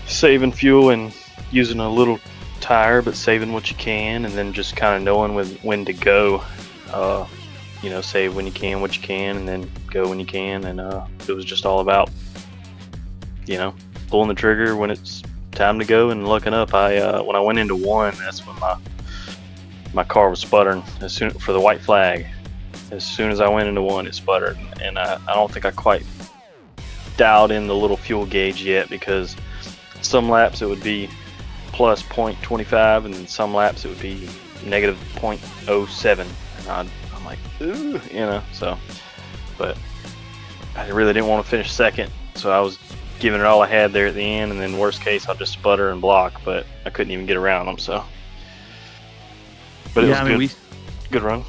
saving fuel and using a little tire, but saving what you can, and then just kind of knowing when to go. Save when you can, what you can, and then go when you can. And it was just all about pulling the trigger when it's time to go and looking up. When I went into 1, that's when my car was sputtering for the white flag. As soon as I went into 1, it sputtered, and I don't think I quite dialed in the little fuel gauge yet, because some laps it would be plus 0.25, and then some laps it would be negative 0.07, and I'm like, ooh, so, but I really didn't want to finish second, so I was giving it all I had there at the end, and then worst case I'll just sputter and block, but I couldn't even get around them. So, but it was good run.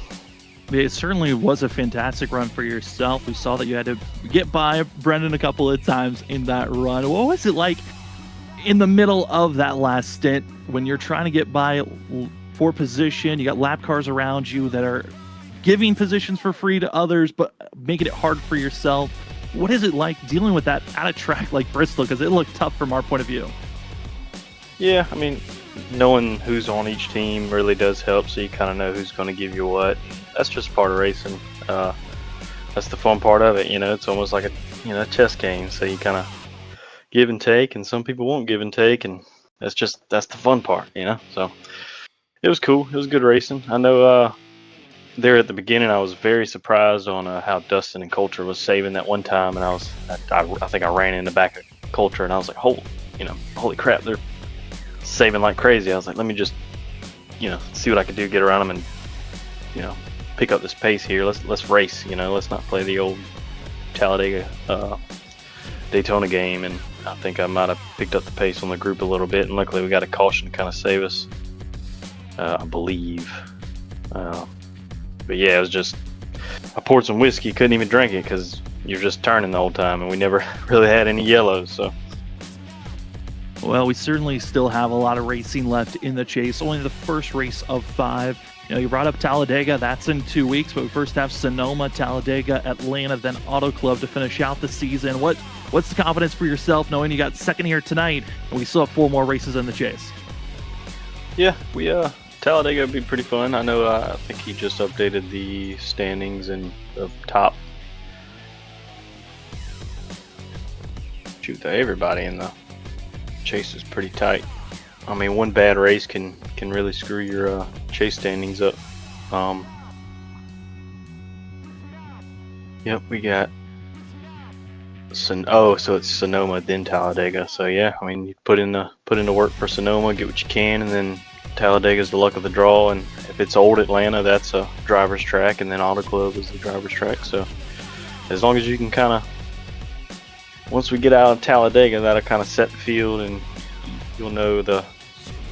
It certainly was a fantastic run for yourself. We saw that you had to get by Brendan a couple of times in that run. What was it like in the middle of that last stint when you're trying to get by for position? You got lap cars around you that are giving positions for free to others, but making it hard for yourself. What is it like dealing with that at a track like Bristol? Because it looked tough from our point of view. Yeah, I mean, knowing who's on each team really does help, so you kind of know who's going to give you what. That's just part of racing. That's the fun part of it. It's almost like a chess game. So you kind of give and take, and some people won't give and take, and that's the fun part. So it was cool. It was good racing. I know. There at the beginning, I was very surprised on how Dustin and Coulter was saving that one time, and I think I ran in the back of Coulter, and I was like, holy crap, they're saving like crazy. I was like, let me just, see what I could do, get around them, and pick up this pace here. Let's race. Let's not play the old Talladega Daytona game. And I think I might have picked up the pace on the group a little bit, and luckily we got a caution to kind of save us. I believe. But yeah, it was just, I poured some whiskey, couldn't even drink it because you're just turning the whole time, and we never really had any yellows. So. Well, we certainly still have a lot of racing left in the chase. Only the first race of 5. You brought up Talladega. That's in 2 weeks, but we first have Sonoma, Talladega, Atlanta, then Auto Club to finish out the season. What's the confidence for yourself knowing you got second here tonight, and we still have 4 more races in the chase? Yeah, Talladega would be pretty fun. I know. I think he just updated the standings and the top. Shoot, everybody in the chase is pretty tight. I mean, one bad race can really screw your chase standings up. Yep, we got so it's Sonoma then Talladega. So yeah, I mean, you put in the work for Sonoma, get what you can, and then Talladega's the luck of the draw. And if it's old Atlanta, that's a driver's track, and then Auto Club is the driver's track. So as long as you can kind of, once we get out of Talladega, that'll kind of set the field, and you'll know the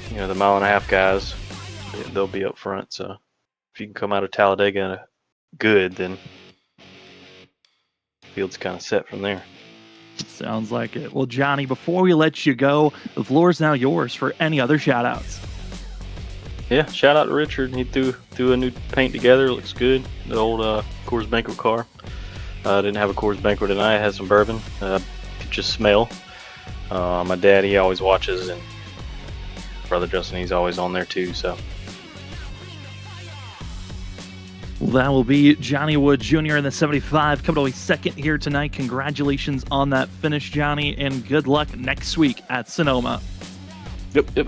1.5 mile guys, they'll be up front. So if you can come out of Talladega good, then the field's kind of set from there. Sounds like it. Well, Johnny, before we let you go, the floor is now yours for any other shout-outs. Yeah, shout out to Richard. He threw a new paint together. It looks good. The old Coors Banquet car. Didn't have a Coors Banquet tonight. It had some bourbon. Could just smell. My dad, he always watches, and brother Justin, he's always on there too. So that will be Johnny Wood Jr. in the 75, coming away second here tonight. Congratulations on that finish, Johnny, and good luck next week at Sonoma. Yep.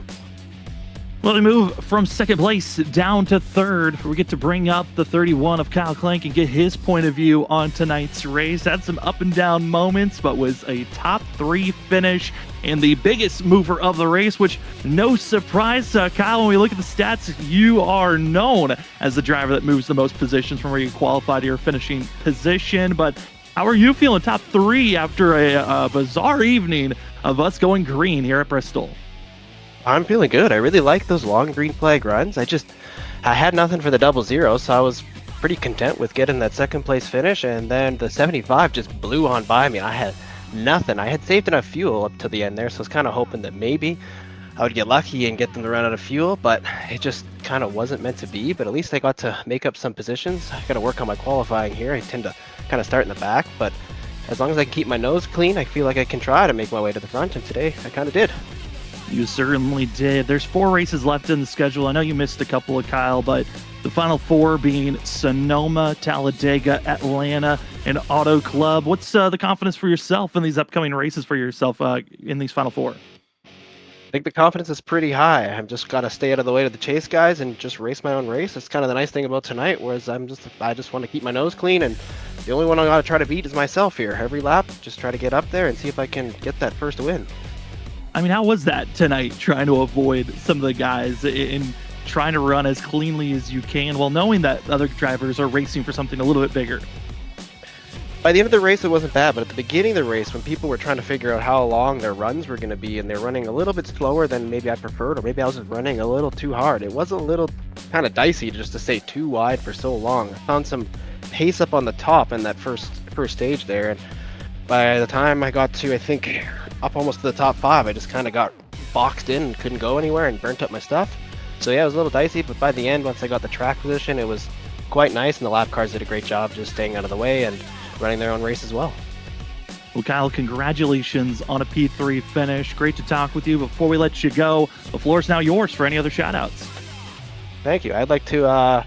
Well, we move from second place down to third. We get to bring up the 31 of Kyle Clank and get his point of view on tonight's race. Had some up and down moments, but was a top 3 finish and the biggest mover of the race, which no surprise, Kyle, when we look at the stats, you are known as the driver that moves the most positions from where you qualify to your finishing position. But how are you feeling top 3 after a bizarre evening of us going green here at Bristol? I'm feeling good. I really like those long green flag runs. I had nothing for the 00, so I was pretty content with getting that second place finish, and then the 75 just blew on by me. I had nothing. I had saved enough fuel up to the end there, so I was kind of hoping that maybe I would get lucky and get them to run out of fuel, but it just kind of wasn't meant to be. But at least I got to make up some positions. I got to work on my qualifying here. I tend to kind of start in the back, but as long as I can keep my nose clean, I feel like I can try to make my way to the front, and today I kind of did. You certainly did. There's 4 races left in the schedule. I know you missed a couple of Kyle, but the final 4 being Sonoma, Talladega, Atlanta, and Auto Club. What's the confidence for yourself in these upcoming races for yourself in these final 4? I think the confidence is pretty high. I've just got to stay out of the way of the chase guys and just race my own race. That's kind of the nice thing about tonight, whereas I just want to keep my nose clean, and the only one I got to try to beat is myself here. Every lap, just try to get up there and see if I can get that first win. I mean, how was that tonight, trying to avoid some of the guys and trying to run as cleanly as you can while knowing that other drivers are racing for something a little bit bigger? By the end of the race, it wasn't bad, but at the beginning of the race, when people were trying to figure out how long their runs were going to be, and they're running a little bit slower than maybe I preferred, or maybe I was just running a little too hard, it was a little kind of dicey just to stay too wide for so long. I found some pace up on the top in that first stage there, and by the time I got to, I think, up almost to the top 5, I just kind of got boxed in and couldn't go anywhere and burnt up my stuff. So yeah, it was a little dicey, but by the end, once I got the track position, it was quite nice, and the lap cars did a great job just staying out of the way and running their own race as well. Well, Kyle, congratulations on a P3 finish. Great to talk with you. Before we let you go, the floor is now yours for any other shout-outs. Thank you. I'd like to, I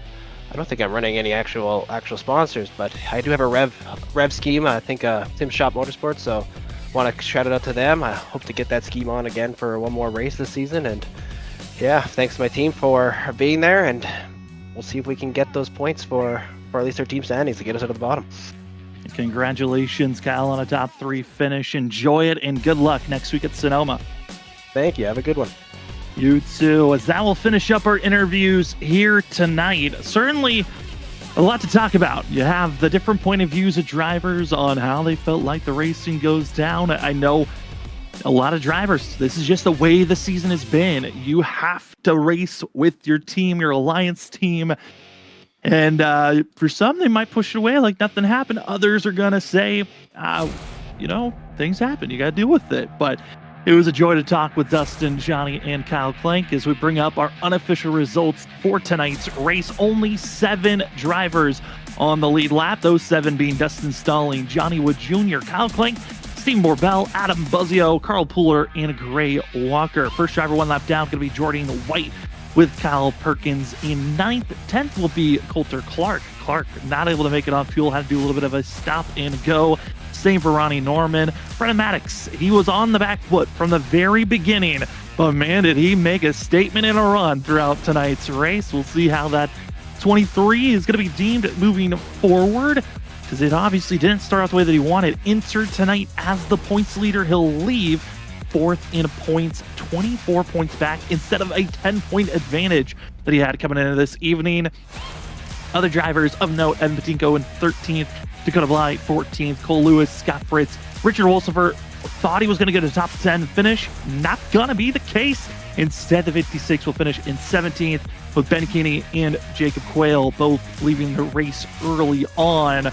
don't think I'm running any actual sponsors, but I do have a Rev scheme, I think Tim Shop Motorsports, so want to shout it out to them. I hope to get that scheme on again for one more race this season, and yeah, thanks to my team for being there, and we'll see if we can get those points for at least our team standings to get us out of the bottom. Congratulations, Kyle, on a top 3 finish. Enjoy it, and good luck next week at Sonoma. Thank you. Have a good one. You too. As that will finish up our interviews here tonight. Certainly a lot to talk about. You have the different point of views of drivers on how they felt like the racing goes down. I know a lot of drivers, this is just the way the season has been. You have to race with your team, your alliance team. And for some, they might push it away like nothing happened. Others are going to say, things happen. You got to deal with it. But it was a joy to talk with Dustin, Johnny, and Kyle Clank as we bring up our unofficial results for tonight's race. Only 7 drivers on the lead lap. Those 7 being Dustin Stalling, Johnny Wood Jr., Kyle Clank, Steve Borbell, Adam Buzzio, Carl Pooler, and Gray Walker. First driver 1 lap down going to be Jordan White with Kyle Perkins in 9th. 10th will be Coulter Clark. Clark not able to make it on fuel, had to do a little bit of a stop and go. Same for Ronnie Norman. Brennan Maddox, he was on the back foot from the very beginning, but man, did he make a statement and a run throughout tonight's race. We'll see how that 23 is going to be deemed moving forward, because it obviously didn't start out the way that he wanted. Entered tonight as the points leader. He'll leave 4th in points, 24 points back instead of a 10-point advantage that he had coming into this evening. Other drivers of note, Evan Patinko in 13th, Dakota Bly 14th, Cole Lewis, Scott Fritz, Richard Wolsifer thought he was going to get a top 10 finish. Not going to be the case. Instead, the 56 will finish in 17th with Ben Kinney and Jacob Quayle both leaving the race early on.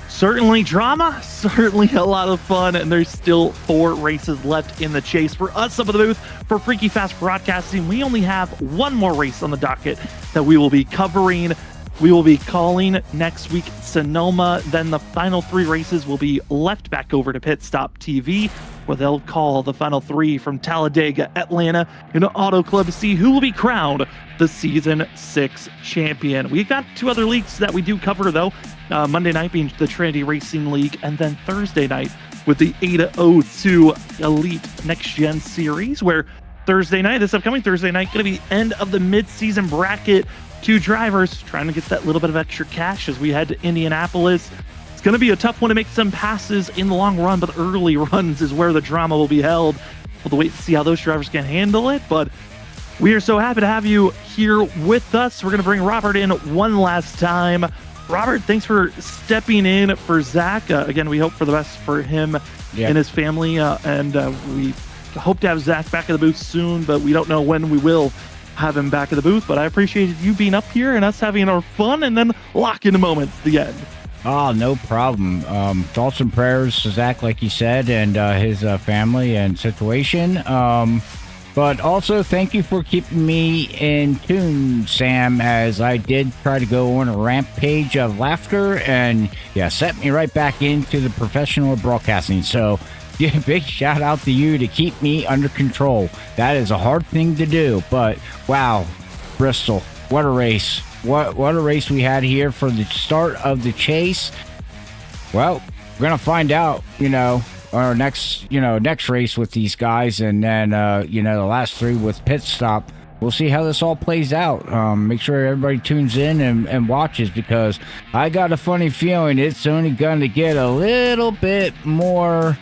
Certainly drama, certainly a lot of fun, and there's still 4 races left in the chase. For us up at the booth for Freaky Fast Broadcasting, we only have 1 more race on the docket that we will be covering. We will be calling next week Sonoma. Then the final 3 races will be left back over to Pit Stop TV, where they'll call the final 3 from Talladega, Atlanta, and Auto Club to see who will be crowned the Season 6 champion. We've got 2 other leagues that we do cover, though. Monday night being the Trinity Racing League, and then Thursday night with the ADA-02 Elite Next Gen Series, where Thursday night, this upcoming Thursday night, going to be end of the mid-season bracket. 2 drivers trying to get that little bit of extra cash as we head to Indianapolis. It's going to be a tough one to make some passes in the long run, but early runs is where the drama will be held. We'll wait to see how those drivers can handle it, but we are so happy to have you here with us. We're going to bring Robert in one last time. Robert, thanks for stepping in for Zach. Again, we hope for the best for him and his family, and we hope to have Zach back in the booth soon, but we don't know when we will have him back in the booth. But I appreciated you being up here and us having our fun and then lock into moments at the end. Oh, no problem. Thoughts and prayers to Zach, like you said, and his family and situation. But also, thank you for keeping me in tune, Sam, as I did try to go on a rampage of laughter and, set me right back into the professional broadcasting. So, big shout out to you to keep me under control. That is a hard thing to do, but wow, Bristol, what a race. What a race we had here for the start of the chase. Well, we're going to find out, our next race with these guys, and then, the last 3 with Pit Stop. We'll see how this all plays out. Make sure everybody tunes in and watches, because I got a funny feeling it's only going to get a little bit more,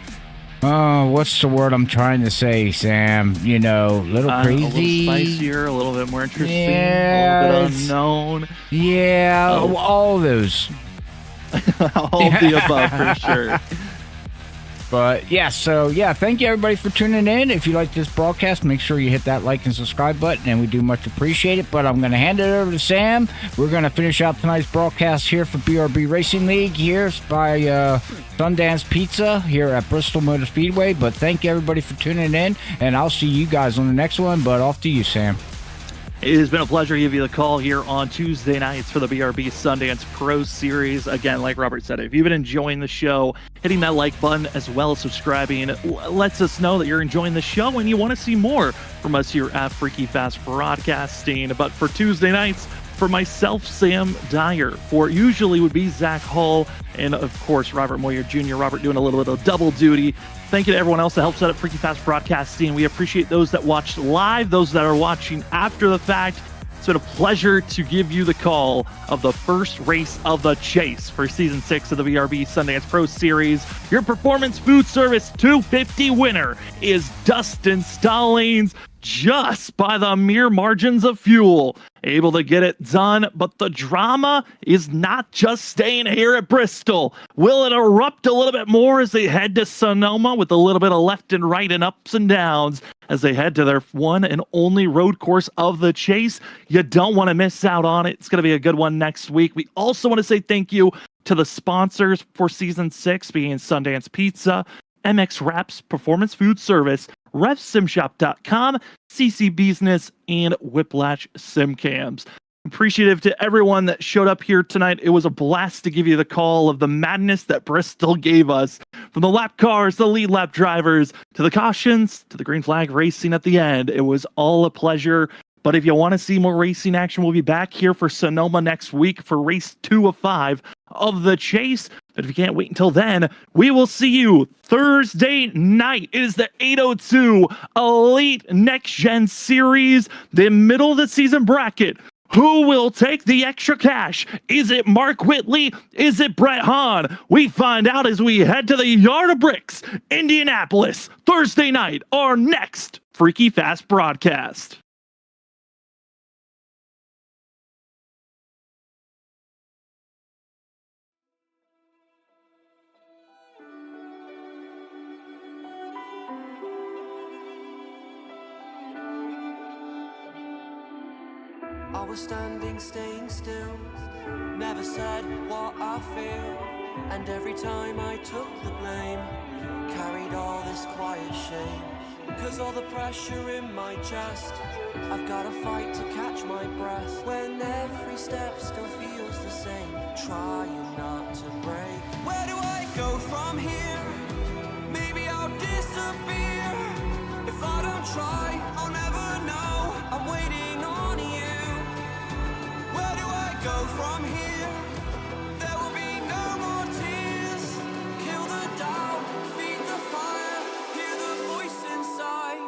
what's the word I'm trying to say, Sam? Crazy. A little spicier, a little bit more interesting, a little bit unknown. Yeah, all those. All the above, for sure. But thank you everybody for tuning in. If you like this broadcast, make sure you hit that like and subscribe button, and we do much appreciate it. But I'm going to hand it over to Sam. We're going to finish out tonight's broadcast here for BRB Racing League here by Sundance Pizza here at Bristol Motor Speedway. But thank you everybody for tuning in, and I'll see you guys on the next one. But off to you, Sam. It has been a pleasure to give you the call here on Tuesday nights for the BRB Sundance Pro Series. Again, like Robert said, if you've been enjoying the show, hitting that like button as well as subscribing lets us know that you're enjoying the show and you want to see more from us here at Freaky Fast Broadcasting. But for Tuesday nights, for myself, Sam Dyer, for usually would be Zach Hall, and of course, Robert Moyer Jr., Robert doing a little bit of double duty. Thank you to everyone else that helps out at Freaky Fast Broadcasting. We appreciate those that watched live, those that are watching after the fact. It's been a pleasure to give you the call of the first race of the chase for Season 6 of the BRB Sundance Pro Series. Your Performance Food Service 250 winner is Dustin Stallings. just by the mere margins of fuel. Able to get it done, but the drama is not just staying here at Bristol. Will it erupt a little bit more as they head to Sonoma with a little bit of left and right and ups and downs as they head to their one and only road course of the chase? You don't want to miss out on it. It's going to be a good one next week. We also want to say thank you to the sponsors for season 6, being Sundance Pizza, MX Wraps Performance Food Service, RefSimShop.com, CC Business, and Whiplash SimCams. Appreciative to everyone that showed up here tonight. It was a blast to give you the call of the madness that Bristol gave us. From the lap cars, the lead lap drivers, to the cautions, to the green flag racing at the end. It was all a pleasure. But if you want to see more racing action, we'll be back here for Sonoma next week for race 2 of 5 of the chase. But if you can't wait until then, we will see you Thursday night. It is the 802 Elite Next Gen Series, the middle of the season bracket. Who will take the extra cash? Is it Mark Whitley? Is it Brett Hahn? We find out as we head to the Yard of Bricks, Indianapolis, Thursday night, our next Freaky Fast broadcast. I was standing, staying still, never said what I feel, and every time I took the blame, carried all this quiet shame, 'cause all the pressure in my chest, I've gotta fight to catch my breath, when every step still feels the same, trying not to break. Where do I go from here? Maybe I'll disappear. If I don't try, I'll never know. I'm waiting on you. Where do I go from here? There will be no more tears. Kill the doubt, feed the fire, hear the voice inside.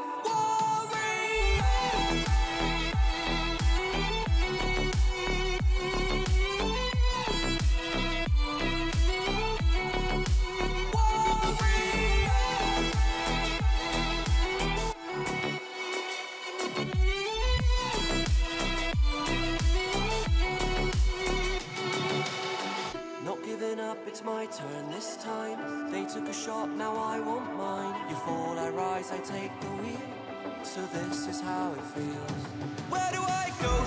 It's my turn this time. They took a shot, now I want mine. You fall, I rise, I take the wheel. So this is how it feels. Where do I go